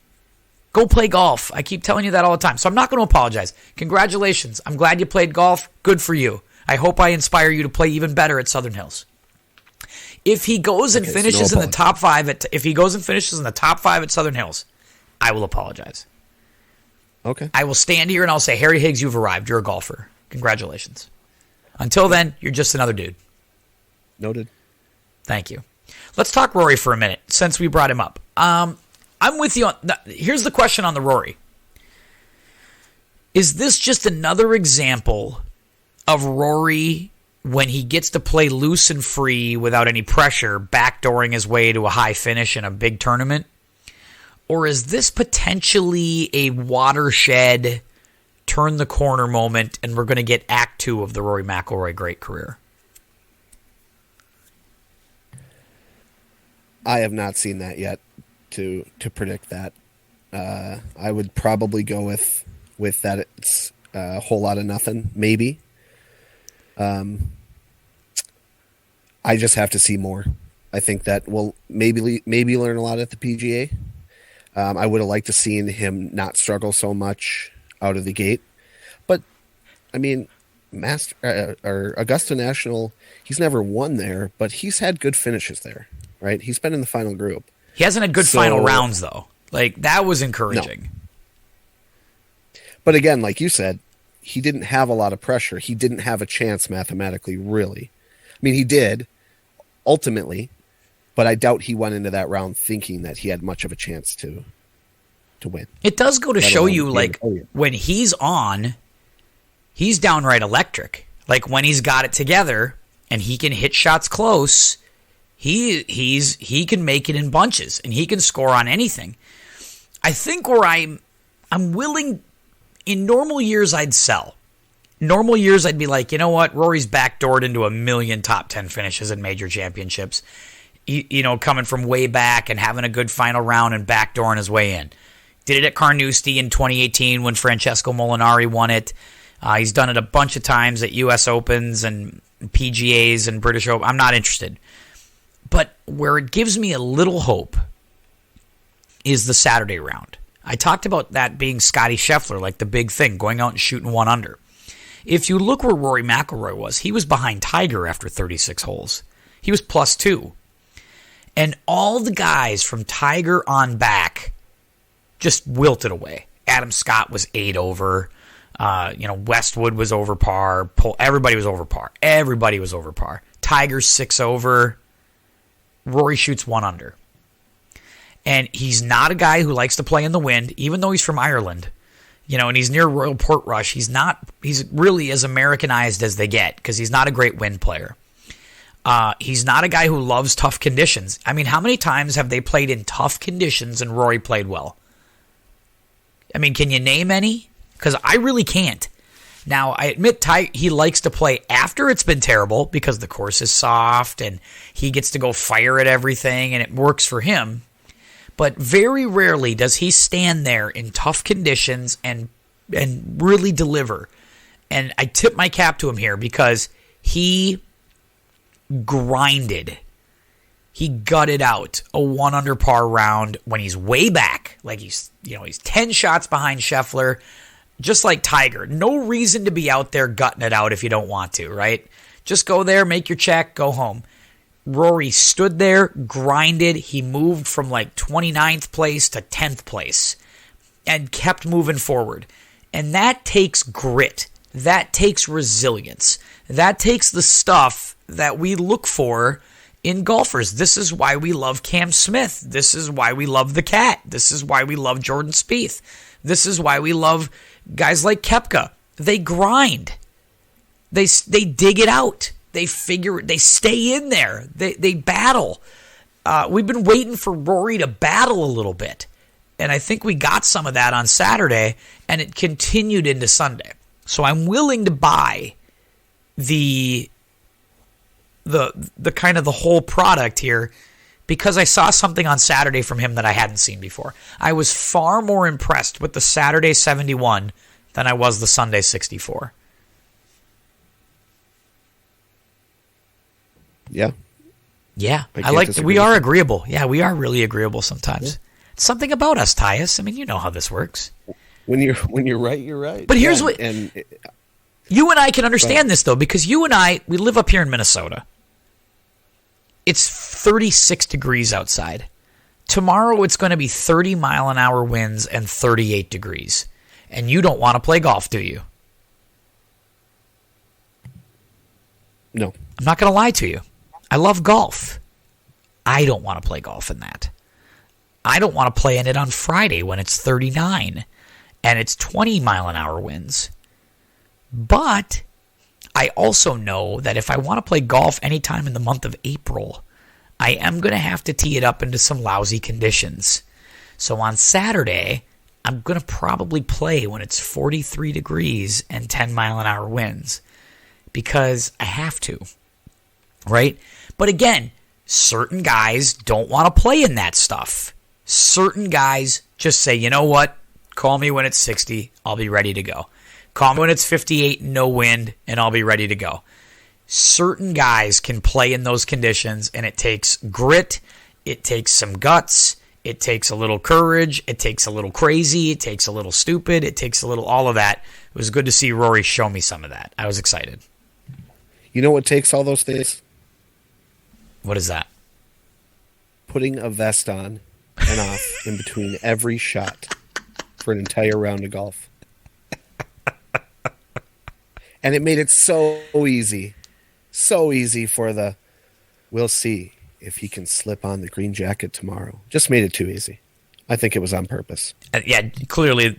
Go play golf. I keep telling you that all the time. So I'm not going to apologize. Congratulations. I'm glad you played golf. Good for you. I hope I inspire you to play even better at Southern Hills. If he goes and finishes in the top 5 at Southern Hills, I will apologize. Okay. I will stand here and I'll say, Harry Higgs, you've arrived. You're a golfer. Congratulations. Until then, you're just another dude. Noted. Thank you. Let's talk Rory for a minute since we brought him up. I'm with you on. Here's the question on the Rory. Is this just another example of Rory when he gets to play loose and free without any pressure, backdooring his way to a high finish in a big tournament? Or is this potentially a watershed, turn the corner moment, and we're going to get Act 2 of the Rory McIlroy great career? I have not seen that yet to predict that. I would probably go with that it's a whole lot of nothing, maybe. I just have to see more. I think that we'll maybe learn a lot at the PGA. I would have liked to seen him not struggle so much out of the gate. But, I mean, or Augusta National, he's never won there, but he's had good finishes there, right? He's been in the final group. He hasn't had good final rounds, though. Like, that was encouraging. No. But again, like you said, he didn't have a lot of pressure. He didn't have a chance mathematically, really. I mean, he did, ultimately, but I doubt he went into that round thinking that he had much of a chance to win. It does go to show you, like, when he's on, he's downright electric. Like, when he's got it together and he can hit shots close, he can make it in bunches and he can score on anything. I think where I'm willing, in normal years I'd sell. Normal years I'd be like, you know what, Rory's backdoored into a million top 10 finishes in major championships. You know, coming from way back and having a good final round and backdooring his way in. Did it at Carnoustie in 2018 when Francesco Molinari won it. He's done it a bunch of times at U.S. Opens and PGAs and British Open. I'm not interested. But where it gives me a little hope is the Saturday round. I talked about that being Scottie Scheffler, like the big thing, going out and shooting 1 under. If you look where Rory McIlroy was, he was behind Tiger after 36 holes. He was +2. And all the guys from Tiger on back just wilted away. Adam Scott was 8 over. Westwood was over par. Everybody was over par. Everybody was over par. Tiger's 6 over. Rory shoots 1 under. And he's not a guy who likes to play in the wind, even though he's from Ireland. You know, and he's near Royal Portrush. He's really as Americanized as they get because he's not a great wind player. He's not a guy who loves tough conditions. I mean, how many times have they played in tough conditions and Rory played well? I mean, can you name any? Because I really can't. Now, I admit he likes to play after it's been terrible because the course is soft and he gets to go fire at everything and it works for him. But very rarely does he stand there in tough conditions and really deliver. And I tip my cap to him here because he grinded. He gutted out a 1 under par round when he's way back. Like he's 10 shots behind Scheffler, just like Tiger. No reason to be out there gutting it out if you don't want to, right? Just go there, make your check, go home. Rory stood there, grinded. He moved from like 29th place to 10th place and kept moving forward. And that takes grit. That takes resilience. That takes the stuff that we look for in golfers. This is why we love Cam Smith. This is why we love the Cat. This is why we love Jordan Spieth. This is why we love guys like Koepka. They grind. They dig it out. They stay in there. They battle. We've been waiting for Rory to battle a little bit. And I think we got some of that on Saturday, and it continued into Sunday. So I'm willing to buy the kind of the whole product here because I saw something on Saturday from him that I hadn't seen before. I was far more impressed with the Saturday 71 than I was the Sunday 64. Yeah. Yeah. We are agreeable. Yeah, we are really agreeable sometimes. Yeah. It's something about us, Tyus. I mean, you know how this works. When you're right, you're right. But here's you and I can understand this, though, because you and I, we live up here in Minnesota. It's 36 degrees outside. Tomorrow it's going to be 30-mile-an-hour winds and 38 degrees. And you don't want to play golf, do you? No. I'm not going to lie to you. I love golf. I don't want to play golf in that. I don't want to play in it on Friday when it's 39 and it's 20-mile-an-hour winds. But I also know that if I want to play golf anytime in the month of April, I am going to have to tee it up into some lousy conditions. So on Saturday, I'm going to probably play when it's 43 degrees and 10-mile-an-hour winds because I have to, right? But again, certain guys don't want to play in that stuff. Certain guys just say, you know what? Call me when it's 60. I'll be ready to go. Call me when it's 58, no wind, and I'll be ready to go. certain guys can play in those conditions, and it takes grit, it takes some guts, it takes a little courage, it takes a little crazy, it takes a little stupid, it takes a little all of that. It was good to see Rory show me some of that. I was excited. You know what takes all those things? What is that? Putting a vest on and off in between every shot for an entire round of golf. And it made it so easy. So easy for the, we'll see if he can slip on the green jacket tomorrow. Just made it too easy. I think it was on purpose. Yeah, clearly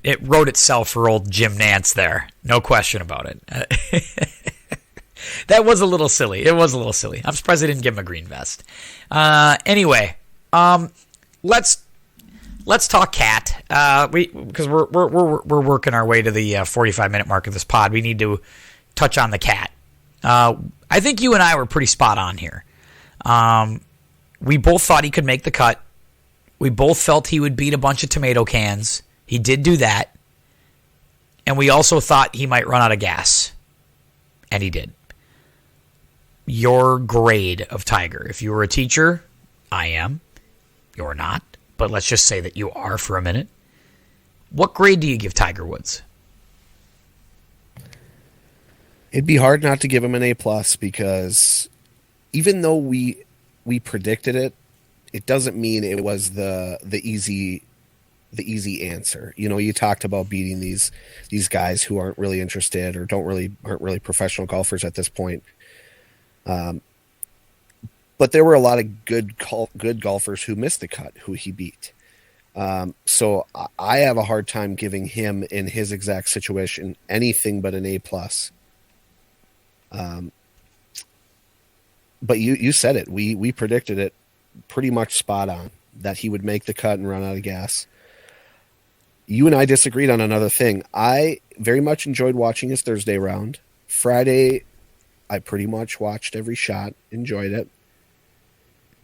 it wrote itself for old Jim Nantz there. No question about it. That was a little silly. It was a little silly. I'm surprised they didn't give him a green vest. Anyway, let's talk cat. Because we're working our way to the 45-minute mark of this pod. We need to touch on the cat. I think you and I were pretty spot on here. We both thought he could make the cut. We both felt he would beat a bunch of tomato cans. He did do that. And we also thought he might run out of gas. And he did. Your grade of Tiger. If you were a teacher, I am. You're not. But let's just say that you are for a minute. What grade do you give Tiger Woods? It'd be hard not to give him an A+, because even though we predicted it, it doesn't mean it was the easy answer. You know, you talked about beating these guys who aren't really interested or aren't really professional golfers at this point. But there were a lot of good golfers who missed the cut, who he beat. So I have a hard time giving him, in his exact situation, anything but an A+. But you said it. We predicted it pretty much spot on, that he would make the cut and run out of gas. You and I disagreed on another thing. I very much enjoyed watching his Thursday round. Friday, I pretty much watched every shot, enjoyed it.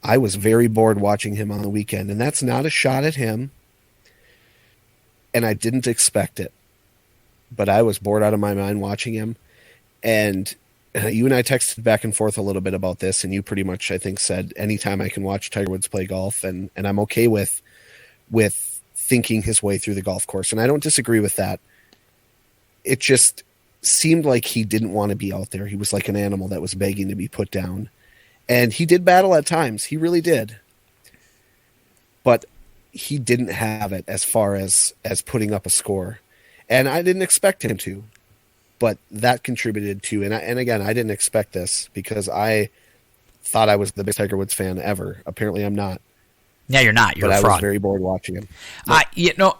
I was very bored watching him on the weekend, and that's not a shot at him. And I didn't expect it. But I was bored out of my mind watching him. And you and I texted back and forth a little bit about this, and you pretty much, I think, said anytime I can watch Tiger Woods play golf, and I'm okay with thinking his way through the golf course. And I don't disagree with that. It just seemed like he didn't want to be out there. He was like an animal that was begging to be put down. And he did battle at times. He really did. But he didn't have it as far as putting up a score. And I didn't expect him to. But that contributed to, and again, I didn't expect this because I thought I was the biggest Tiger Woods fan ever. Apparently I'm not. Yeah, you're not. You're a fraud. I was very bored watching him.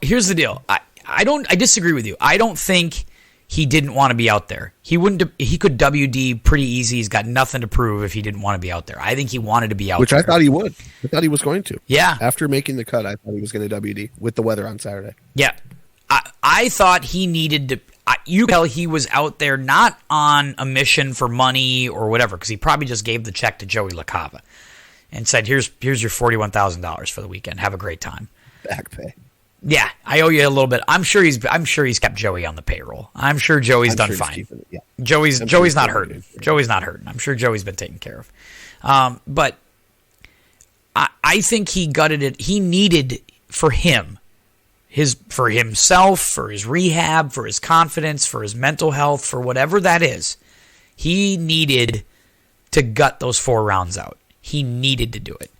Here's the deal. I disagree with you. I don't think he didn't want to be out there. He could WD pretty easy. He's got nothing to prove if he didn't want to be out there. I think he wanted to be out there. Which I thought he would. I thought he was going to. Yeah. After making the cut, I thought he was going to WD with the weather on Saturday. Yeah. I thought he needed to. You could tell he was out there not on a mission for money or whatever, because he probably just gave the check to Joey LaCava and said, here's your $41,000 for the weekend. Have a great time. Back pay. Yeah, I owe you a little bit. I'm sure he's kept Joey on the payroll. I'm sure Joey's done fine. Yeah. Joey's not hurting. Joey's not hurting. I'm sure Joey's been taken care of. But I think he gutted it. He needed for himself, for his rehab, for his confidence, for his mental health, for whatever that is. He needed to gut those 4 rounds out. He needed to do it.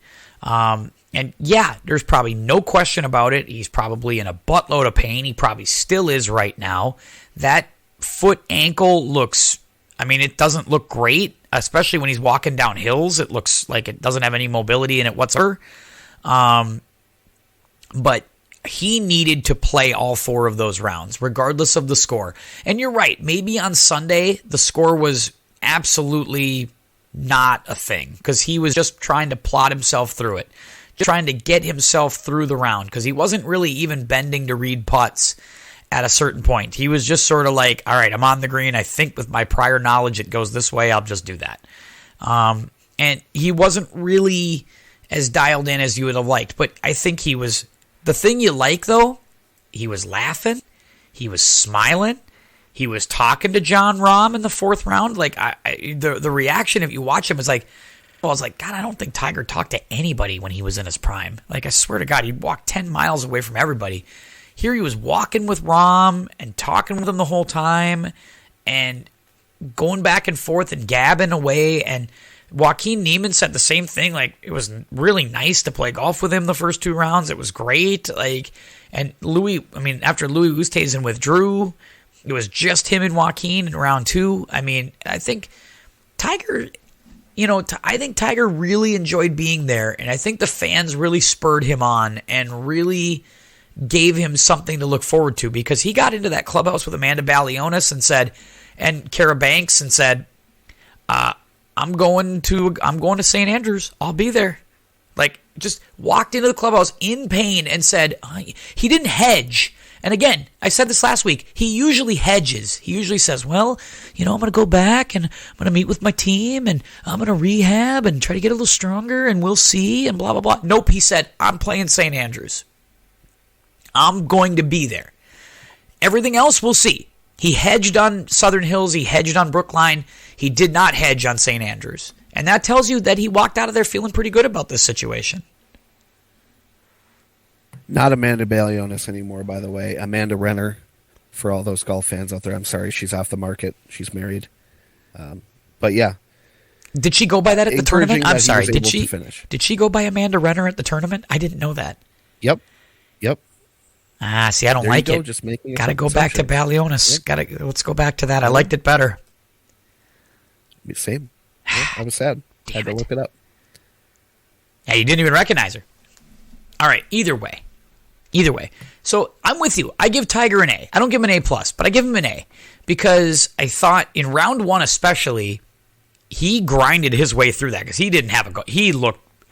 And yeah, there's probably no question about it. He's probably in a buttload of pain. He probably still is right now. That foot ankle looks, it doesn't look great, especially when he's walking down hills. It looks like it doesn't have any mobility in it whatsoever. But he needed to play all 4 of those rounds, regardless of the score. And you're right. Maybe on Sunday, the score was absolutely not a thing because he was just trying to plot himself through it. Just trying to get himself through the round because he wasn't really even bending to read putts at a certain point. He was just sort of like, all right, I'm on the green. I think with my prior knowledge it goes this way. I'll just do that. And he wasn't really as dialed in as you would have liked. But I think he was... The thing you like, though, he was laughing. He was smiling. He was talking to Jon Rahm in the fourth round. Like the reaction, if you watch him, is like, well, I was like, God, I don't think Tiger talked to anybody when he was in his prime. Like, I swear to God, he walked 10 miles away from everybody. Here he was walking with Rahm and talking with him the whole time and going back and forth and gabbing away. And Joaquin Niemann said the same thing. Like, it was really nice to play golf with him the first 2 rounds. It was great. Like, and after Louis Oosthuizen withdrew, it was just him and Joaquin in round 2. I mean, I think Tiger, I think Tiger really enjoyed being there, and I think the fans really spurred him on and really gave him something to look forward to, because he got into that clubhouse with Amanda Balionis and Kara Banks and said, I'm going to St. Andrews. I'll be there. Like, just walked into the clubhouse in pain and said, he didn't hedge. And again, I said this last week, he usually hedges. He usually says, well, I'm going to go back and I'm going to meet with my team and I'm going to rehab and try to get a little stronger and we'll see and blah, blah, blah. Nope, he said, I'm playing St. Andrews. I'm going to be there. Everything else we'll see. He hedged on Southern Hills. He hedged on Brookline. He did not hedge on St. Andrews. And that tells you that he walked out of there feeling pretty good about this situation. Not Amanda Balionis anymore, by the way. Amanda Renner, for all those golf fans out there. I'm sorry, she's off the market. She's married. But yeah. Did she go by that at the tournament? I'm sorry. Did she go by Amanda Renner at the tournament? I didn't know that. Yep. See, I don't like it. Just making Got to go back to Balionis. Yep. Let's go back to that. I liked it better. Same. Yeah, I was sad. Had to look it up. Yeah, you didn't even recognize her. All right. Either way. So I'm with you. I give Tiger an A. I don't give him an A+, but I give him an A because I thought in round 1 especially, he grinded his way through that because he didn't have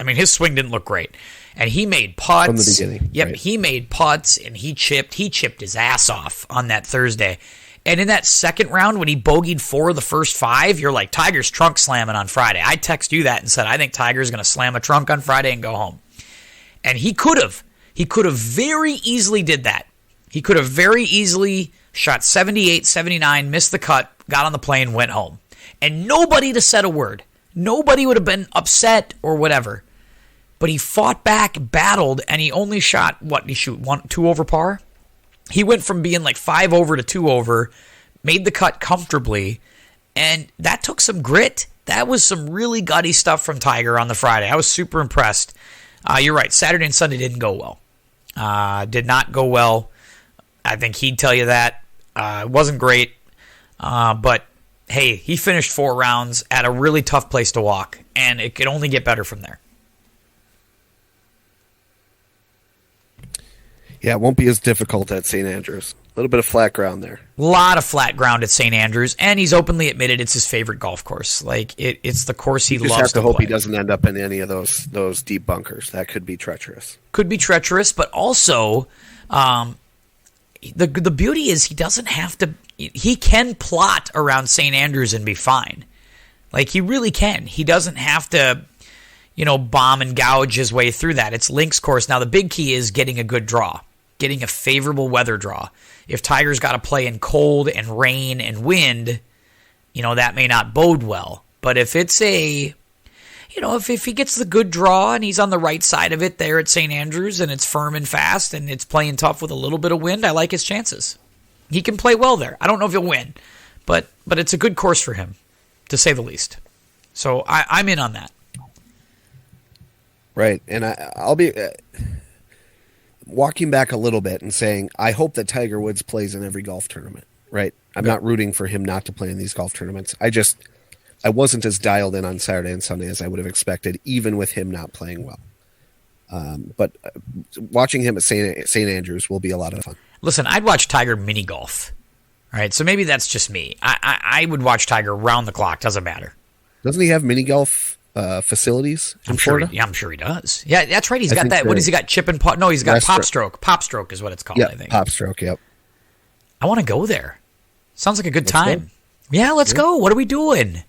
his swing didn't look great. And he made putts. From the beginning. Yep, right. He made putts and he chipped his ass off on that Thursday. And in that second round, when he bogeyed 4 of the first 5, you're like, Tiger's trunk slamming on Friday. I text you that and said, I think Tiger's going to slam a trunk on Friday and go home. And he could have. He could have very easily did that. He could have very easily shot 78, 79, missed the cut, got on the plane, went home. And nobody to said a word. Nobody would have been upset or whatever. But he fought back, battled, and he only shot, what, did he shoot 2 over par? He went from being like 5 over to 2 over, made the cut comfortably, and that took some grit. That was some really gutty stuff from Tiger on the Friday. I was super impressed. You're right, Saturday and Sunday didn't go well. Did not go well. I think he'd tell you that. It wasn't great. But, hey, he finished 4 rounds at a really tough place to walk, and it could only get better from there. Yeah, it won't be as difficult at St. Andrews. A little bit of flat ground there. A lot of flat ground at St. Andrews, and he's openly admitted it's his favorite golf course. Like it's the course he loves to play. Just have to hope he doesn't end up in any of those deep bunkers. That could be treacherous. Could be treacherous, but also the beauty is he doesn't have to. He can plot around St. Andrews and be fine. Like he really can. He doesn't have to, bomb and gouge his way through that. It's links course. Now the big key is getting a good draw. Getting a favorable weather draw. If Tiger's got to play in cold and rain and wind, that may not bode well. But if it's if he gets the good draw and he's on the right side of it there at St. Andrews and it's firm and fast and it's playing tough with a little bit of wind, I like his chances. He can play well there. I don't know if he'll win, but it's a good course for him, to say the least. So I'm in on that. Right, and I'll be... walking back a little bit and saying, I hope that Tiger Woods plays in every golf tournament, right? I'm not rooting for him not to play in these golf tournaments. I wasn't as dialed in on Saturday and Sunday as I would have expected, even with him not playing well. But watching him at St. Andrews will be a lot of fun. Listen, I'd watch Tiger mini golf, right? So maybe that's just me. I would watch Tiger round the clock. Doesn't matter. Doesn't he have mini golf facilities in Florida? I'm sure he does. Yeah, that's right. He's got that. What has he got? Chip and putt? No, he's got Pop Stroke. Pop Stroke is what it's called, I think. Pop Stroke, yep. I want to go there. Sounds like a good time. Yeah, let's go. What are we doing?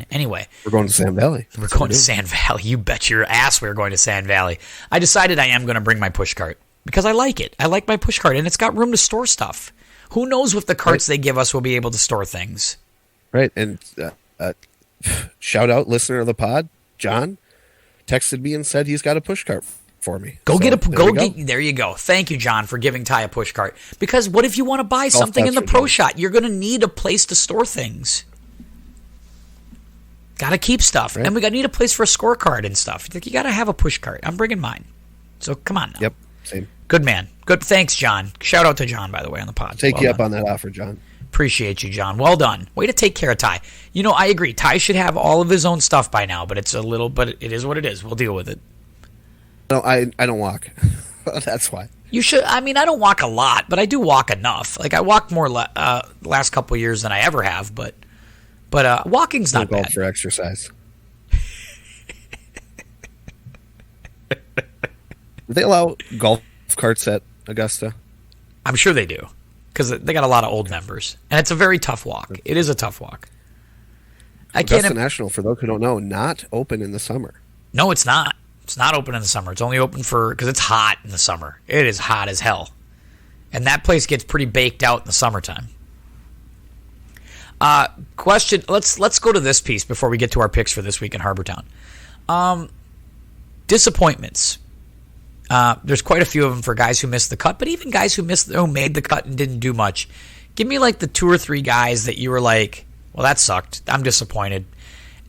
Anyway. We're going to Sand Valley. We're going to Sand Valley. You bet your ass we're going to Sand Valley. I decided I am going to bring my push cart because I like it. I like my push cart, and it's got room to store stuff. Who knows if the carts they give us will be able to store things? Right. And shout out listener of the pod, John, texted me and said he's got a push cart for me. There you go. Thank you, John, for giving Ty a push cart. Because what if you want to buy something in the pro shot? You're going to need a place to store things. Got to keep stuff. Right. And we need a place for a scorecard and stuff. You got to have a push cart. I'm bringing mine. So come on now. Yep, same. Good man. Good. Thanks, John. Shout out to John, by the way, on the pod. Take you up on that offer, John. Appreciate you, John. Well done. Way to take care of Ty. I agree. Ty should have all of his own stuff by now, but it is what it is. We'll deal with it. No, I don't walk. That's why. You should. I mean, I don't walk a lot, but I do walk enough. Like I walked more last couple of years than I ever have, but walking's not bad. For exercise. Do they allow golf carts at Augusta? I'm sure they do, because they got a lot of old members, and it's a very tough walk. It is a tough walk. Augusta National, for those who don't know, not open in the summer. No, it's not. It's not open in the summer. It's only open because it's hot in the summer. It is hot as hell. And that place gets pretty baked out in the summertime. Question. Let's go to this piece before we get to our picks for this week in Harbortown. Disappointments. There's quite a few of them for guys who missed the cut, but even guys who made the cut and didn't do much. Give me like the 2 or 3 guys that you were like, well, that sucked. I'm disappointed.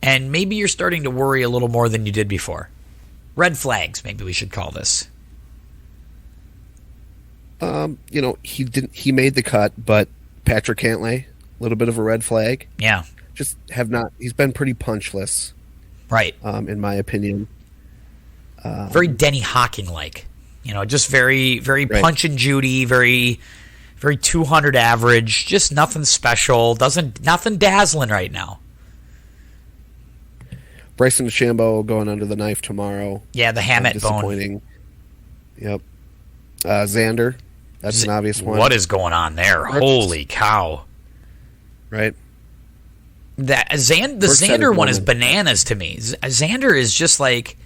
And maybe you're starting to worry a little more than you did before. Red flags, maybe we should call this. He made the cut, but Patrick Henley, a little bit of a red flag. Yeah. He's been pretty punchless. Right. In my opinion. Very Denny Hawking-like. Just very, very right. Punch and Judy, very, very 200 average, just nothing special, nothing dazzling right now. Bryson Dechambeau going under the knife tomorrow. Yeah, the Hammett bone. Disappointing. Yep. Xander, that's an obvious one. What is going on there? Holy cow! Right. The Xander one is bananas to me. Xander is just like,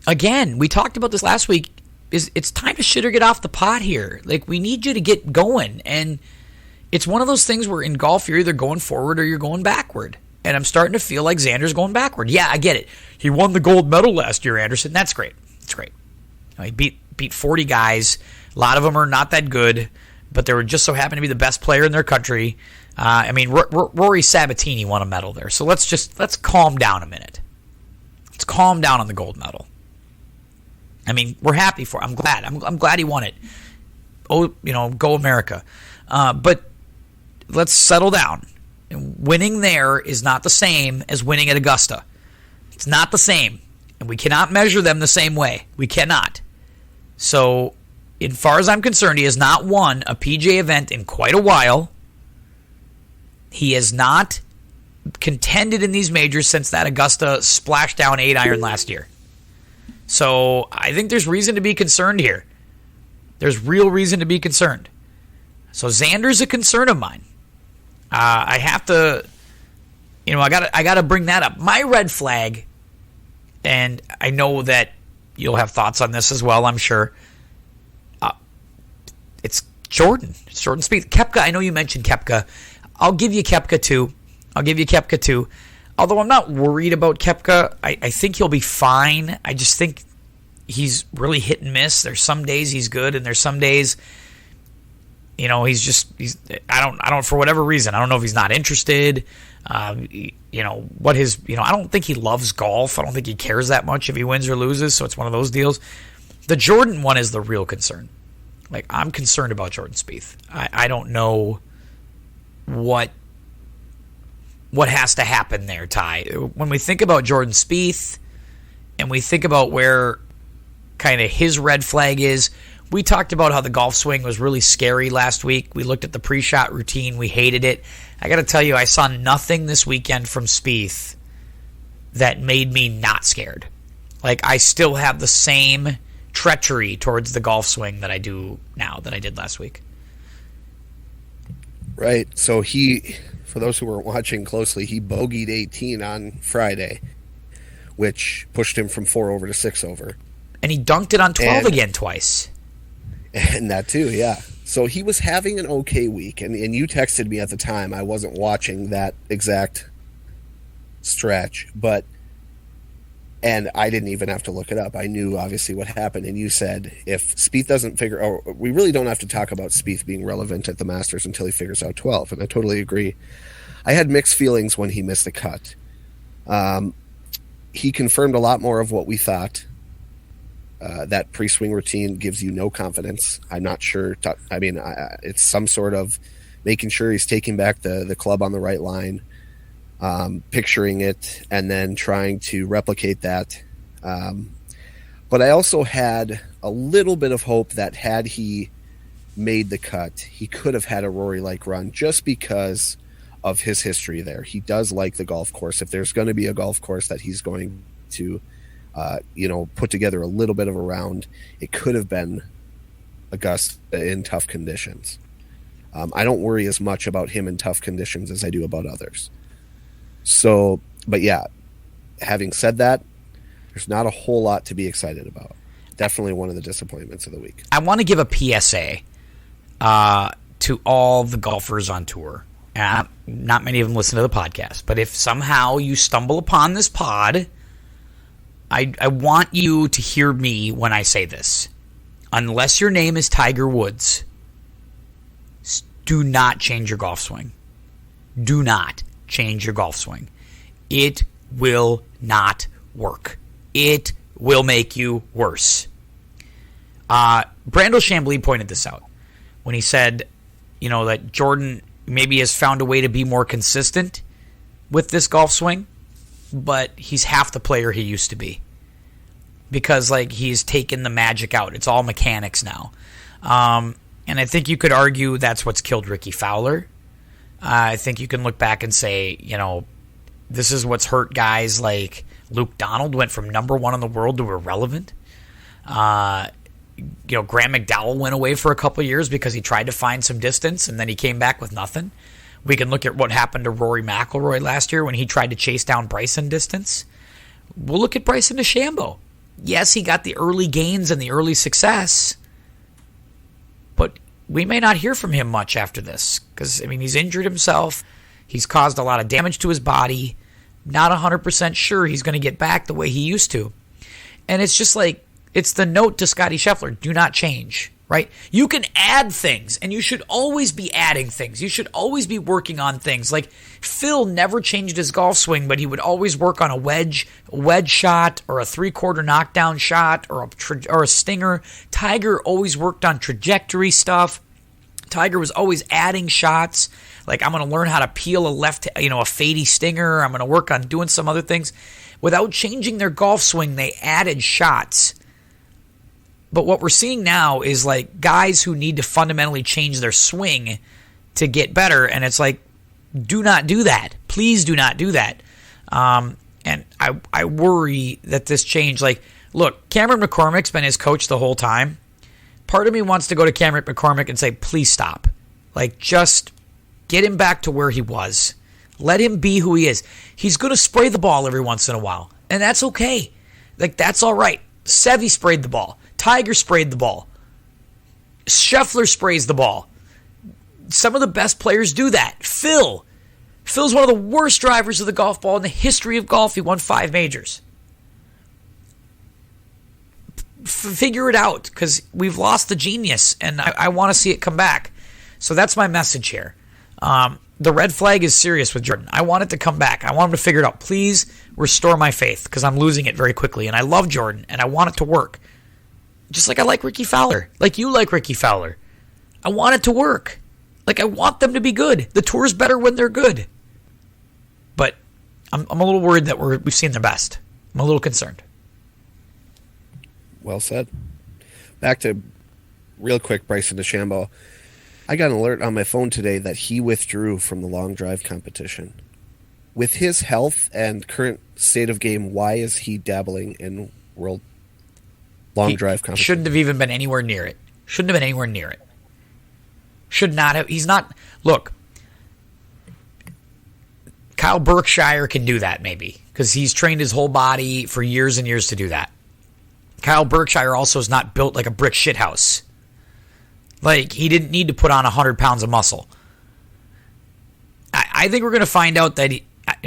again, we talked about this last week. It's time to shit or get off the pot here. Like, we need you to get going, and it's one of those things where in golf you're either going forward or you're going backward. And I'm starting to feel like Xander's going backward. Yeah, I get it. He won the gold medal last year, Anderson. That's great. That's great. He beat 40 guys. A lot of them are not that good, but they were just so happen to be the best player in their country. Rory Sabatini won a medal there. So let's calm down a minute. Let's calm down on the gold medal. I mean, we're happy for. I'm glad. I'm glad he won it. Oh, go America. But let's settle down. Winning there is not the same as winning at Augusta. It's not the same. And we cannot measure them the same way. We cannot. So, as far as I'm concerned, he has not won a PGA event in quite a while. He has not contended in these majors since that Augusta splashdown 8-iron last year. So, I think there's reason to be concerned here. There's real reason to be concerned. So, Xander's a concern of mine. I have to, I got to bring that up. My red flag, and I know that you'll have thoughts on this as well, I'm sure. It's Jordan. It's Jordan Spieth. Koepka, I know you mentioned Koepka. I'll give you Koepka too. Although I'm not worried about Koepka. I think he'll be fine. I just think he's really hit and miss. There's some days he's good, and there's some days I don't for whatever reason, I don't know if he's not interested. I don't think he loves golf. I don't think he cares that much if he wins or loses. So it's one of those deals. The Jordan one is the real concern. Like, I'm concerned about Jordan Spieth. I don't know what has to happen there, Ty. When we think about Jordan Spieth and we think about where kind of his red flag is, we talked about how the golf swing was really scary last week. We looked at the pre-shot routine. We hated it. I got to tell you, I saw nothing this weekend from Spieth that made me not scared. Like, I still have the same treachery towards the golf swing that I do now that I did last week. Right. So for those who weren't watching closely, he bogeyed 18 on Friday, which pushed him from 4 over to 6 over. And he dunked it on 12 again twice. And that too, yeah. So he was having an okay week, and you texted me at the time. I wasn't watching that exact stretch, and I didn't even have to look it up. I knew obviously what happened, and you said if Spieth doesn't we really don't have to talk about Spieth being relevant at the Masters until he figures out 12, and I totally agree. I had mixed feelings when he missed the cut. He confirmed a lot more of what we thought. That pre-swing routine gives you no confidence. I'm not sure. It's some sort of making sure he's taking back the club on the right line, picturing it, and then trying to replicate that. But I also had a little bit of hope that had he made the cut, he could have had a Rory-like run just because of his history there. He does like the golf course. If there's going to be a golf course that he's going to put together a little bit of a round, it could have been Augusta in tough conditions. I don't worry as much about him in tough conditions as I do about others. So, but yeah, having said that, there's not a whole lot to be excited about. Definitely one of the disappointments of the week. I want to give a PSA to all the golfers on tour. Not many of them listen to the podcast, but if somehow you stumble upon this pod, I want you to hear me when I say this. Unless your name is Tiger Woods, do not change your golf swing. Do not change your golf swing. It will not work. It will make you worse. Brandel Chambly pointed this out when he said, that Jordan maybe has found a way to be more consistent with this golf swing, but he's half the player he used to be because he's taken the magic out. It's all mechanics now. And I think you could argue that's what's killed Ricky Fowler. I think you can look back and say, this is what's hurt guys like Luke Donald, went from number one in the world to irrelevant. Graham McDowell went away for a couple of years because he tried to find some distance, and then he came back with nothing. We can look at what happened to Rory McIlroy last year when he tried to chase down Bryson distance. We'll look at Bryson DeChambeau. Yes, he got the early gains and the early success, but we may not hear from him much after this because, he's injured himself. He's caused a lot of damage to his body. Not 100% sure he's going to get back the way he used to. And it's just it's the note to Scottie Scheffler, do not change, right? You can add things, and you should always be adding things. You should always be working on things. Phil never changed his golf swing, but he would always work on a wedge shot or a three-quarter knockdown shot or a stinger. Tiger always worked on trajectory stuff. Tiger was always adding shots. I'm going to learn how to peel a fadey stinger. I'm going to work on doing some other things. Without changing their golf swing, they added shots. But what we're seeing now is guys who need to fundamentally change their swing to get better. And it's do not do that. Please do not do that. And I worry that this change, look, Cameron McCormick's been his coach the whole time. Part of me wants to go to Cameron McCormick and say, please stop. Just get him back to where he was. Let him be who he is. He's going to spray the ball every once in a while. And that's okay. That's all right. Seve sprayed the ball. Tiger sprayed the ball. Scheffler sprays the ball. Some of the best players do that. Phil's one of the worst drivers of the golf ball in the history of golf. He won 5 majors. Figure it out, because we've lost the genius, and I want to see it come back. So that's my message here. The red flag is serious with Jordan. I want it to come back. I want him to figure it out. Please restore my faith, because I'm losing it very quickly, and I love Jordan, and I want it to work. Just like I like Ricky Fowler. Like you like Ricky Fowler. I want it to work. I want them to be good. The tour's better when they're good. But I'm a little worried that we've seen their best. I'm a little concerned. Well said. Back to, real quick, Bryson DeChambeau. I got an alert on my phone today that he withdrew from the long drive competition. With his health and current state of game, why is he dabbling in world long drive competition? Shouldn't have even been anywhere near it. Shouldn't have been anywhere near it. Should not have. He's not. Look, Kyle Berkshire can do that maybe because he's trained his whole body for years and years to do that. Kyle Berkshire also is not built like a brick shithouse. Like, he didn't need to put on 100 pounds of muscle. I think we're going to find out that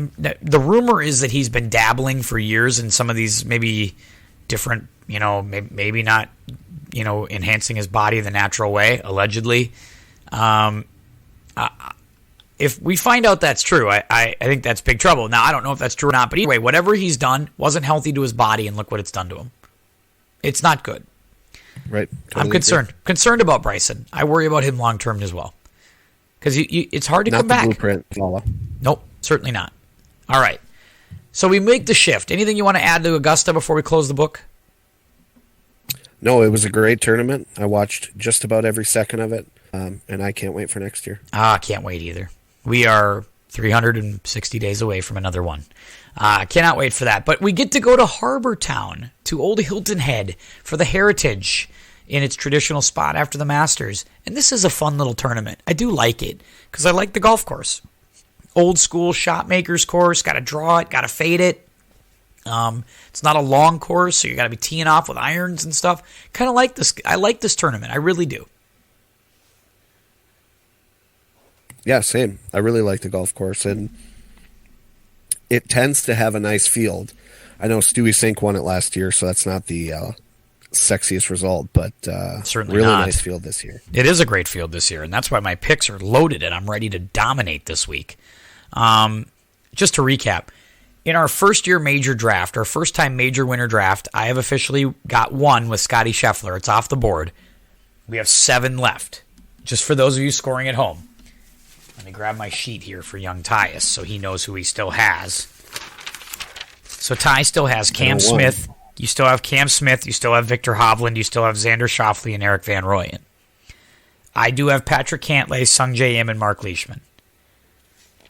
the rumor is that he's been dabbling for years in some of these maybe different, maybe not, enhancing his body the natural way, allegedly. If we find out that's true, I think that's big trouble. Now, I don't know if that's true or not, but anyway, whatever he's done wasn't healthy to his body, and look what it's done to him. It's not good. Right. Totally I'm concerned. Agree. Concerned about Bryson. I worry about him long term as well. Because it's hard to come back. Not the blueprint follow. Nope, certainly not. All right. So we make the shift. Anything you want to add to Augusta before we close the book? No, it was a great tournament. I watched just about every second of it, and I can't wait for next year. I can't wait either. We are 360 days away from another one. Cannot wait for that. But we get to go to Harbor Town, to Old Hilton Head, for the Heritage in its traditional spot after the Masters. And this is a fun little tournament. I do like it because I like the golf course. Old school shot maker's course. Got to draw it, got to fade it. It's not a long course, so you got to be teeing off with irons and stuff. Kind of like this. I like this tournament. I really do. Yeah, same. I really like the golf course, and it tends to have a nice field. I know Stewie Sink won it last year, so that's not the sexiest result, but certainly really not. Nice field this year. It is a great field this year, and that's why my picks are loaded, and I'm ready to dominate this week. Just to recap, in our first-year major draft, our first-time major winner draft, I have officially got one with Scottie Scheffler. It's off the board. We have 7 left, just for those of you scoring at home. Let me grab my sheet here for young Tyus so he knows who he still has. So Ty still has Cam Smith. You still have Cam Smith. You still have Victor Hovland. You still have Xander Schauffele and Eric Van Rooyen. I do have Patrick Cantlay, Sung Jae Im, and Mark Leishman.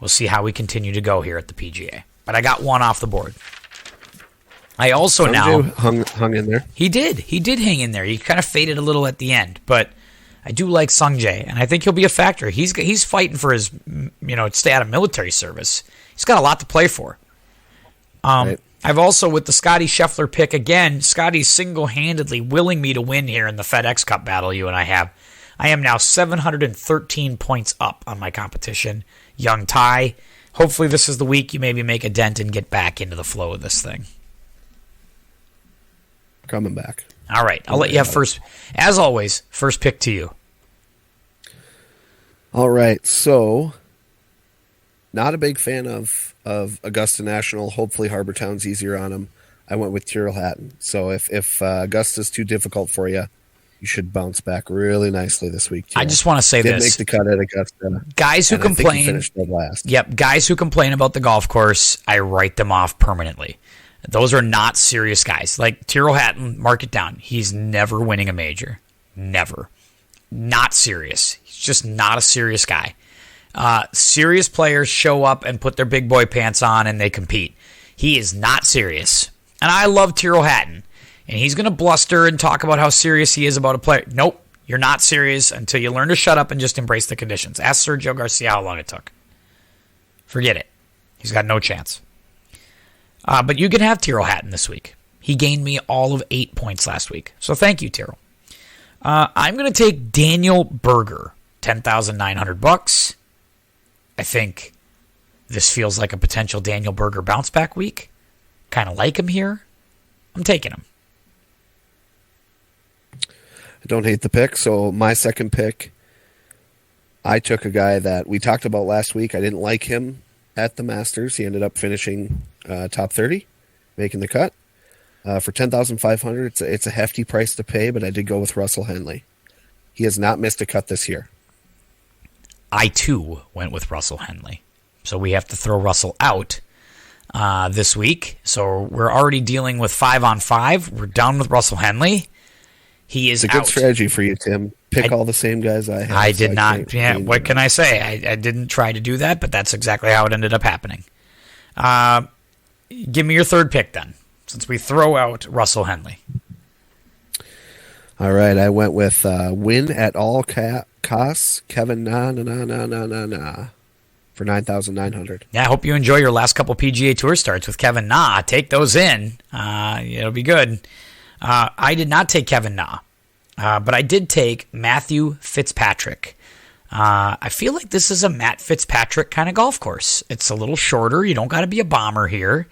We'll see how we continue to go here at the PGA. But I got one off the board. I also Sung now... hung in there. He did. He did hang in there. He kind of faded a little at the end, but... I do like Sung Jae, and I think he'll be a factor. He's fighting for his, stay out of military service. He's got a lot to play for. Right. I've also, with the Scottie Scheffler pick, again, Scottie's single-handedly willing me to win here in the FedEx Cup battle you and I have. I am now 713 points up on my competition. Young Ty. Hopefully this is the week you maybe make a dent and get back into the flow of this thing. Coming back. All right, I'll let you have first. As always, first pick to you. All right, so not a big fan of Augusta National. Hopefully Harbor Town's easier on him. I went with Tyrrell Hatton. So if Augusta's too difficult for you, you should bounce back really nicely this week. Tyrrell. I just want to say Did this. make the cut at Augusta. Guys who complain. I think he finished dead last. Yep, guys who complain about the golf course, I write them off permanently. Those are not serious guys. Like Tyrrell Hatton, mark it down. He's never winning a major. Never. Not serious. He's just not a serious guy. Serious players show up and put their big boy pants on and they compete. He is not serious. And I love Tyrrell Hatton. And he's going to bluster and talk about how serious he is about a player. Nope, you're not serious until you learn to shut up and just embrace the conditions. Ask Sergio Garcia how long it took. Forget it. He's got no chance. But you can have Tyrrell Hatton this week. He gained me all of 8 points last week. So thank you, Tyrrell. I'm going to take Daniel Berger, $10,900. I think this feels like a potential Daniel Berger bounce back week. Kind of like him here. I'm taking him. I don't hate the pick. So my second pick, I took a guy that we talked about last week. I didn't like him at the Masters. He ended up finishing top 30, making the cut. For $10,500, it's a hefty price to pay, but I did go with Russell Henley. He has not missed a cut this year. I, too, went with Russell Henley. So we have to throw Russell out this week. So we're already dealing with 5-on-5. We're done with Russell Henley. He is out. It's a good out. strategy for you, Tim. Pick all the same guys I have. I did not. Yeah, what can I say? I didn't try to do that, but that's exactly how it ended up happening. Give me your third pick then, since we throw out Russell Henley. All right, I went with win at all costs, Kevin Na for $9,900. Yeah, I hope you enjoy your last couple PGA Tour starts with Kevin Na. Take those in. It'll be good. I did not take Kevin Na. But I did take Matthew Fitzpatrick. I feel like this is a Matt Fitzpatrick kind of golf course. It's a little shorter. You don't got to be a bomber here.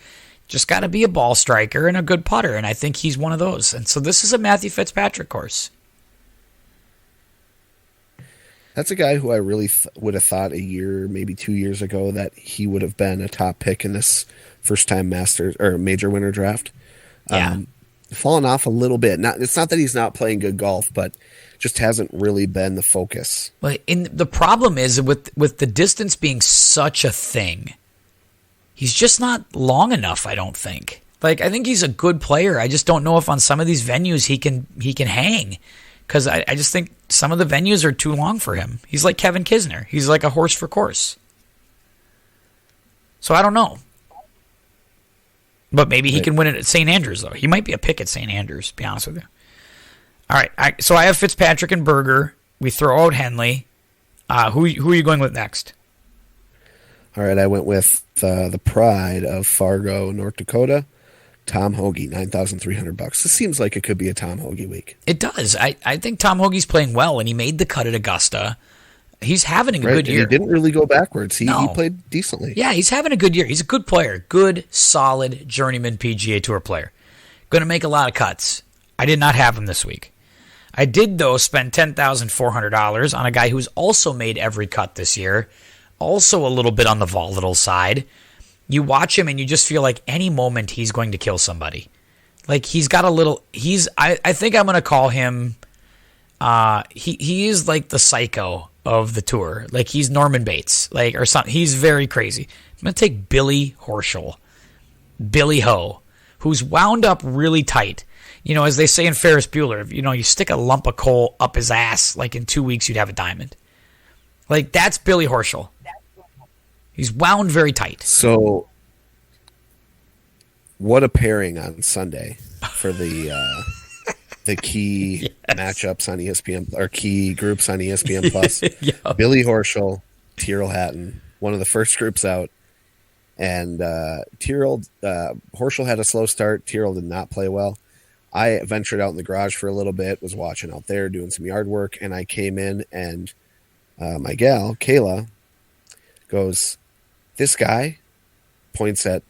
Just got to be a ball striker and a good putter, and I think he's one of those. And so this is a Matthew Fitzpatrick course. That's a guy who I really would have thought a year, maybe 2 years ago, that he would have been a top pick in this first-time Masters or major winner draft. Yeah. Fallen off a little bit. It's not that he's not playing good golf, but just hasn't really been the focus. Well, the problem is with the distance being such a thing, he's just not long enough, I don't think. Like, I think he's a good player. I just don't know if on some of these venues he can hang, because I just think some of the venues are too long for him. He's like Kevin Kisner. He's like a horse for course. So I don't know. But maybe he can win it at St. Andrews, though. He might be a pick at St. Andrews, to be honest with you. All right, so I have Fitzpatrick and Berger. We throw out Henley. Who are you going with next? All right, I went with the pride of Fargo, North Dakota, Tom Hoagy, $9,300. This seems like it could be a Tom Hoagy week. It does. I think Tom Hoagy's playing well, and he made the cut at Augusta. He's having a good year. He didn't really go backwards. He played decently. Yeah, he's having a good year. He's a good player. Good, solid journeyman PGA Tour player. Going to make a lot of cuts. I did not have him this week. I did, though, spend $10,400 on a guy who's also made every cut this year, also a little bit on the volatile side. You watch him and you just feel like any moment he's going to kill somebody. Like, he's got a little... I think I'm going to call him... He is like the psycho of the tour. Like, he's Norman Bates, like, or something. He's very crazy. I'm going to take Billy Horschel. Billy Ho, who's wound up really tight. You know, as they say in Ferris Bueller, you stick a lump of coal up his ass, like in 2 weeks you'd have a diamond. Like, that's Billy Horschel. He's wound very tight. So, what a pairing on Sunday for the key matchups on ESPN, or key groups on ESPN Plus. Yeah. Billy Horschel, Tyrrell Hatton, one of the first groups out. And Horschel had a slow start. Tyrrell did not play well. I ventured out in the garage for a little bit, was watching out there, doing some yard work, and I came in, and my gal, Kayla, goes, "This guy," points at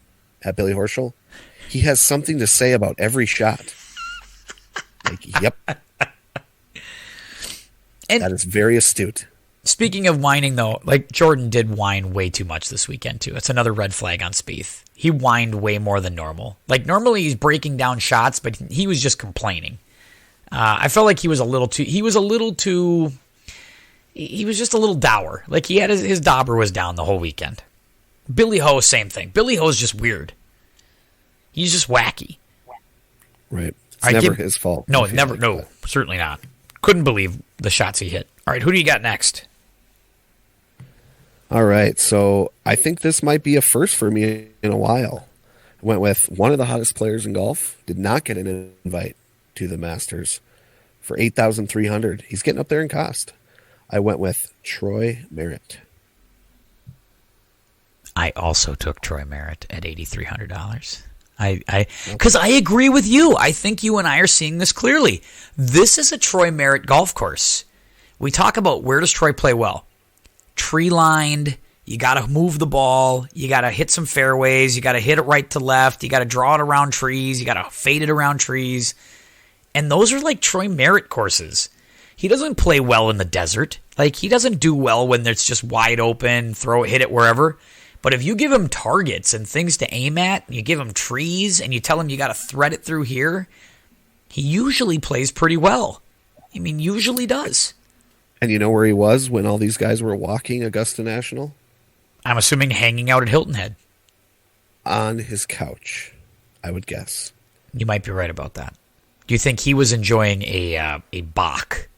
Billy Horschel, "he has something to say about every shot." Like, yep. And that is very astute. Speaking of whining, though, like, Jordan did whine way too much this weekend, too. It's another red flag on Spieth. He whined way more than normal. Like, normally he's breaking down shots, but he was just complaining. I felt like he was just a little dour. Like, he had his dauber was down the whole weekend. Billy Ho, same thing. Billy Ho's just weird. He's just wacky. Right. It's never his fault. No, never. No, certainly not. Couldn't believe the shots he hit. All right, who do you got next? All right, so I think this might be a first for me in a while. I went with one of the hottest players in golf. Did not get an invite to the Masters for $8,300. He's getting up there in cost. I went with Troy Merritt. I also took Troy Merritt at $8,300. Because I agree with you. I think you and I are seeing this clearly. This is a Troy Merritt golf course. We talk about, where does Troy play well? Tree lined. You got to move the ball. You got to hit some fairways. You got to hit it right to left. You got to draw it around trees. You got to fade it around trees. And those are like Troy Merritt courses. He doesn't play well in the desert. Like, he doesn't do well when it's just wide open, hit it wherever. But if you give him targets and things to aim at, and you give him trees, and you tell him you got to thread it through here, he usually plays pretty well. I mean, usually does. And you know where he was when all these guys were walking Augusta National? I'm assuming hanging out at Hilton Head. On his couch, I would guess. You might be right about that. Do you think he was enjoying a Bach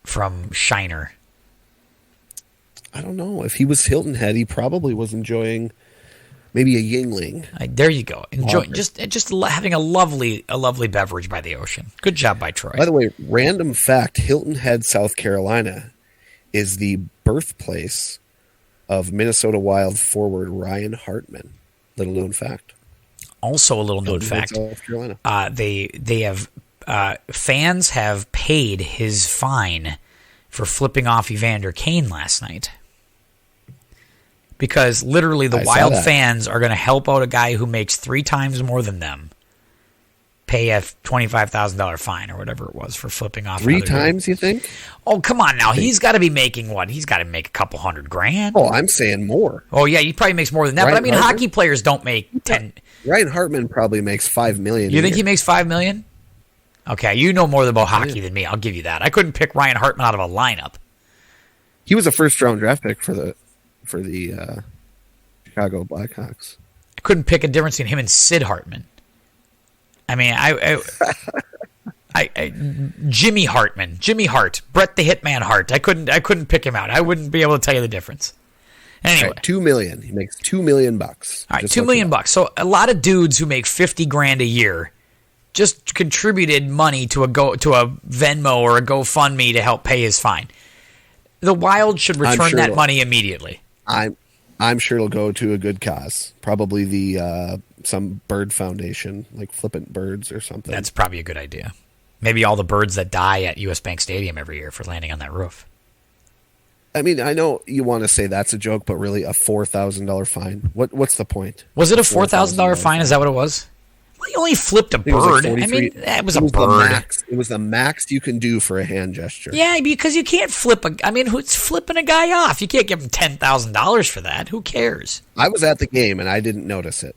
from Shiner? I don't know. If he was Hilton Head, he probably was enjoying maybe a Yingling. There you go. Enjoying just having a lovely beverage by the ocean. Good job by Troy. By the way, random fact: Hilton Head, South Carolina, is the birthplace of Minnesota Wild forward Ryan Hartman. Little known fact. Also, a little known fact: South Carolina. they have fans have paid his fine for flipping off Evander Kane last night. Because literally the Wild fans are going to help out a guy who makes 3 times more than them pay a $25,000 fine or whatever it was for flipping off. 3 times, you think? Oh, come on now. He's got to be making what? He's got to make a couple $100,000. Oh, I'm saying more. Oh, yeah, he probably makes more than that. Ryan But I mean, Hartman? hockey players don't make 10. Ryan Hartman probably makes $5 million. You think he makes $5 million? Okay, you know more about hockey than me. I'll give you that. I couldn't pick Ryan Hartman out of a lineup. He was a first-round draft pick for the Chicago Blackhawks. I couldn't pick a difference between him and Sid Hartman. I mean, Jimmy Hartman, Jimmy Hart, Brett the Hitman Hart. I couldn't pick him out. I wouldn't be able to tell you the difference. Anyway, right, $2 million. He makes $2 million. All right, $2 million. So a lot of dudes who make $50,000 a year just contributed money to a Venmo or a GoFundMe to help pay his fine. The Wild should return that money immediately. I'm sure it'll go to a good cause. Probably the some bird foundation, like Flippant Birds or something. That's probably a good idea. Maybe all the birds that die at US Bank Stadium every year for landing on that roof. I mean, I know you want to say that's a joke, but really a $4,000 fine. What's the point? Was it a $4,000 fine? Is that what it was? Well, you only flipped a bird. I mean, that was a bird. It was the max you can do for a hand gesture. Yeah, because you can't flip who's flipping a guy off? You can't give him $10,000 for that. Who cares? I was at the game, and I didn't notice it.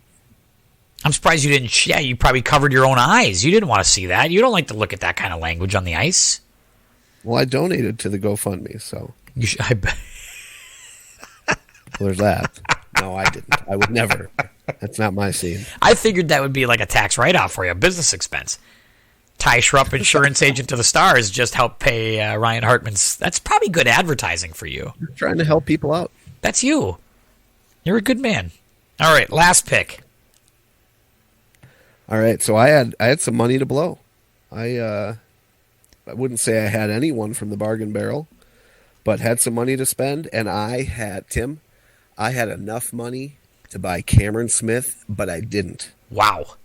I'm surprised you didn't. Yeah, you probably covered your own eyes. You didn't want to see that. You don't like to look at that kind of language on the ice. Well, I donated to the GoFundMe, so. You should, I bet. Well, there's that. No, I didn't. I would never. That's not my scene. I figured that would be like a tax write-off for you, a business expense. Ty Schrupp, insurance agent to the Stars, just helped pay Ryan Hartman's. That's probably good advertising for you. You're trying to help people out. That's you. You're a good man. All right, last pick. All right, so I had some money to blow. I wouldn't say I had anyone from the bargain barrel, but had some money to spend, and I had enough money to buy Cameron Smith, but I didn't. Wow.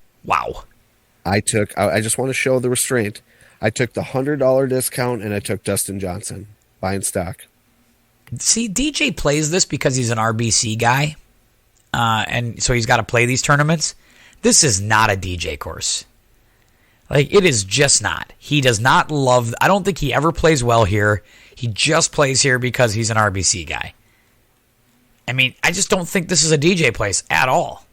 I just want to show the restraint. I took the $100 discount, and I took Dustin Johnson, buying stock. See, DJ plays this because he's an RBC guy, and so he's got to play these tournaments. This is not a DJ course. Like, it is just not. He does not love. I don't think he ever plays well here. He just plays here because he's an RBC guy. I mean, I just don't think this is a DJ place at all.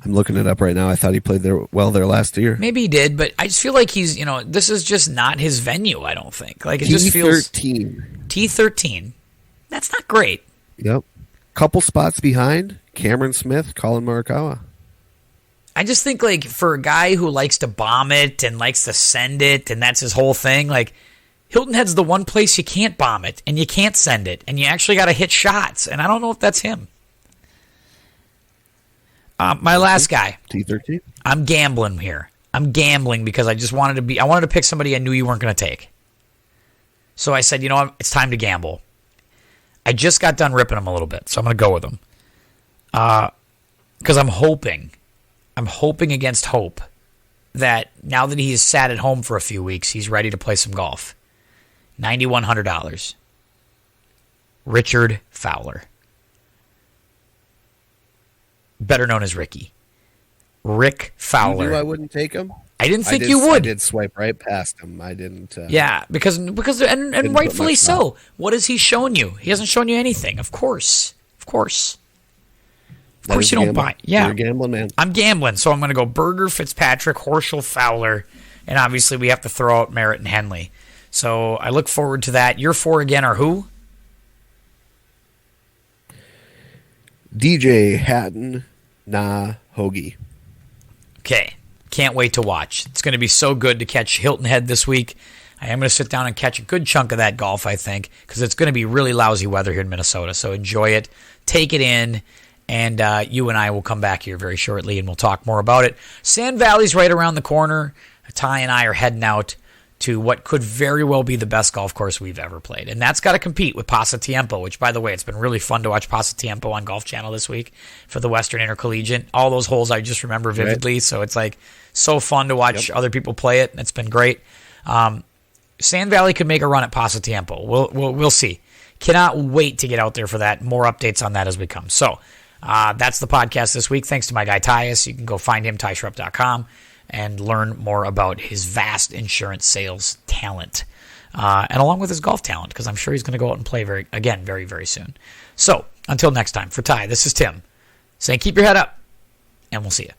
I'm looking it up right now. I thought he played there last year. Maybe he did, but I just feel like he's, this is just not his venue, I don't think. Like, it just feels... T13. That's not great. Yep. Couple spots behind, Cameron Smith, Colin Morikawa. I just think, like, for a guy who likes to bomb it and likes to send it, and that's his whole thing, like, Hilton Head's the one place you can't bomb it, and you can't send it, and you actually got to hit shots, and I don't know if that's him. My last guy. T13. I'm gambling here. I'm gambling because I just wanted to pick somebody I knew you weren't going to take. So I said, it's time to gamble. I just got done ripping him a little bit, so I'm going to go with him. Because I'm hoping against hope that now that he's sat at home for a few weeks, he's ready to play some golf. $9,100. Richard Fowler. Better known as Ricky. Rick Fowler. You knew I wouldn't take him? I didn't think you would. I did swipe right past him. I didn't. Yeah, because rightfully so. What has he shown you? He hasn't shown you anything. Of course. Of course you don't buy. Yeah. You're a gambling man. I'm gambling, so I'm going to go Berger, Fitzpatrick, Horschel, Fowler, and obviously we have to throw out Merritt and Henley. So I look forward to that. Your 4 again are who? DJ, Hatton, Hoagy. Okay. Can't wait to watch. It's going to be so good to catch Hilton Head this week. I am going to sit down and catch a good chunk of that golf, I think, because it's going to be really lousy weather here in Minnesota. So enjoy it. Take it in. And you and I will come back here very shortly, and we'll talk more about it. Sand Valley's right around the corner. Ty and I are heading out to what could very well be the best golf course we've ever played. And that's got to compete with Pasatiempo, which, by the way, it's been really fun to watch Pasatiempo on Golf Channel this week for the Western Intercollegiate. All those holes I just remember vividly, right. So it's like so fun to watch other people play it. It's been great. Sand Valley could make a run at Pasatiempo. We'll see. Cannot wait to get out there for that. More updates on that as we come. So that's the podcast this week. Thanks to my guy Tyus. You can go find him, tyshrup.com, and learn more about his vast insurance sales talent, and along with his golf talent, because I'm sure he's going to go out and play very, very soon. So until next time, for Ty, this is Tim saying keep your head up, and we'll see you.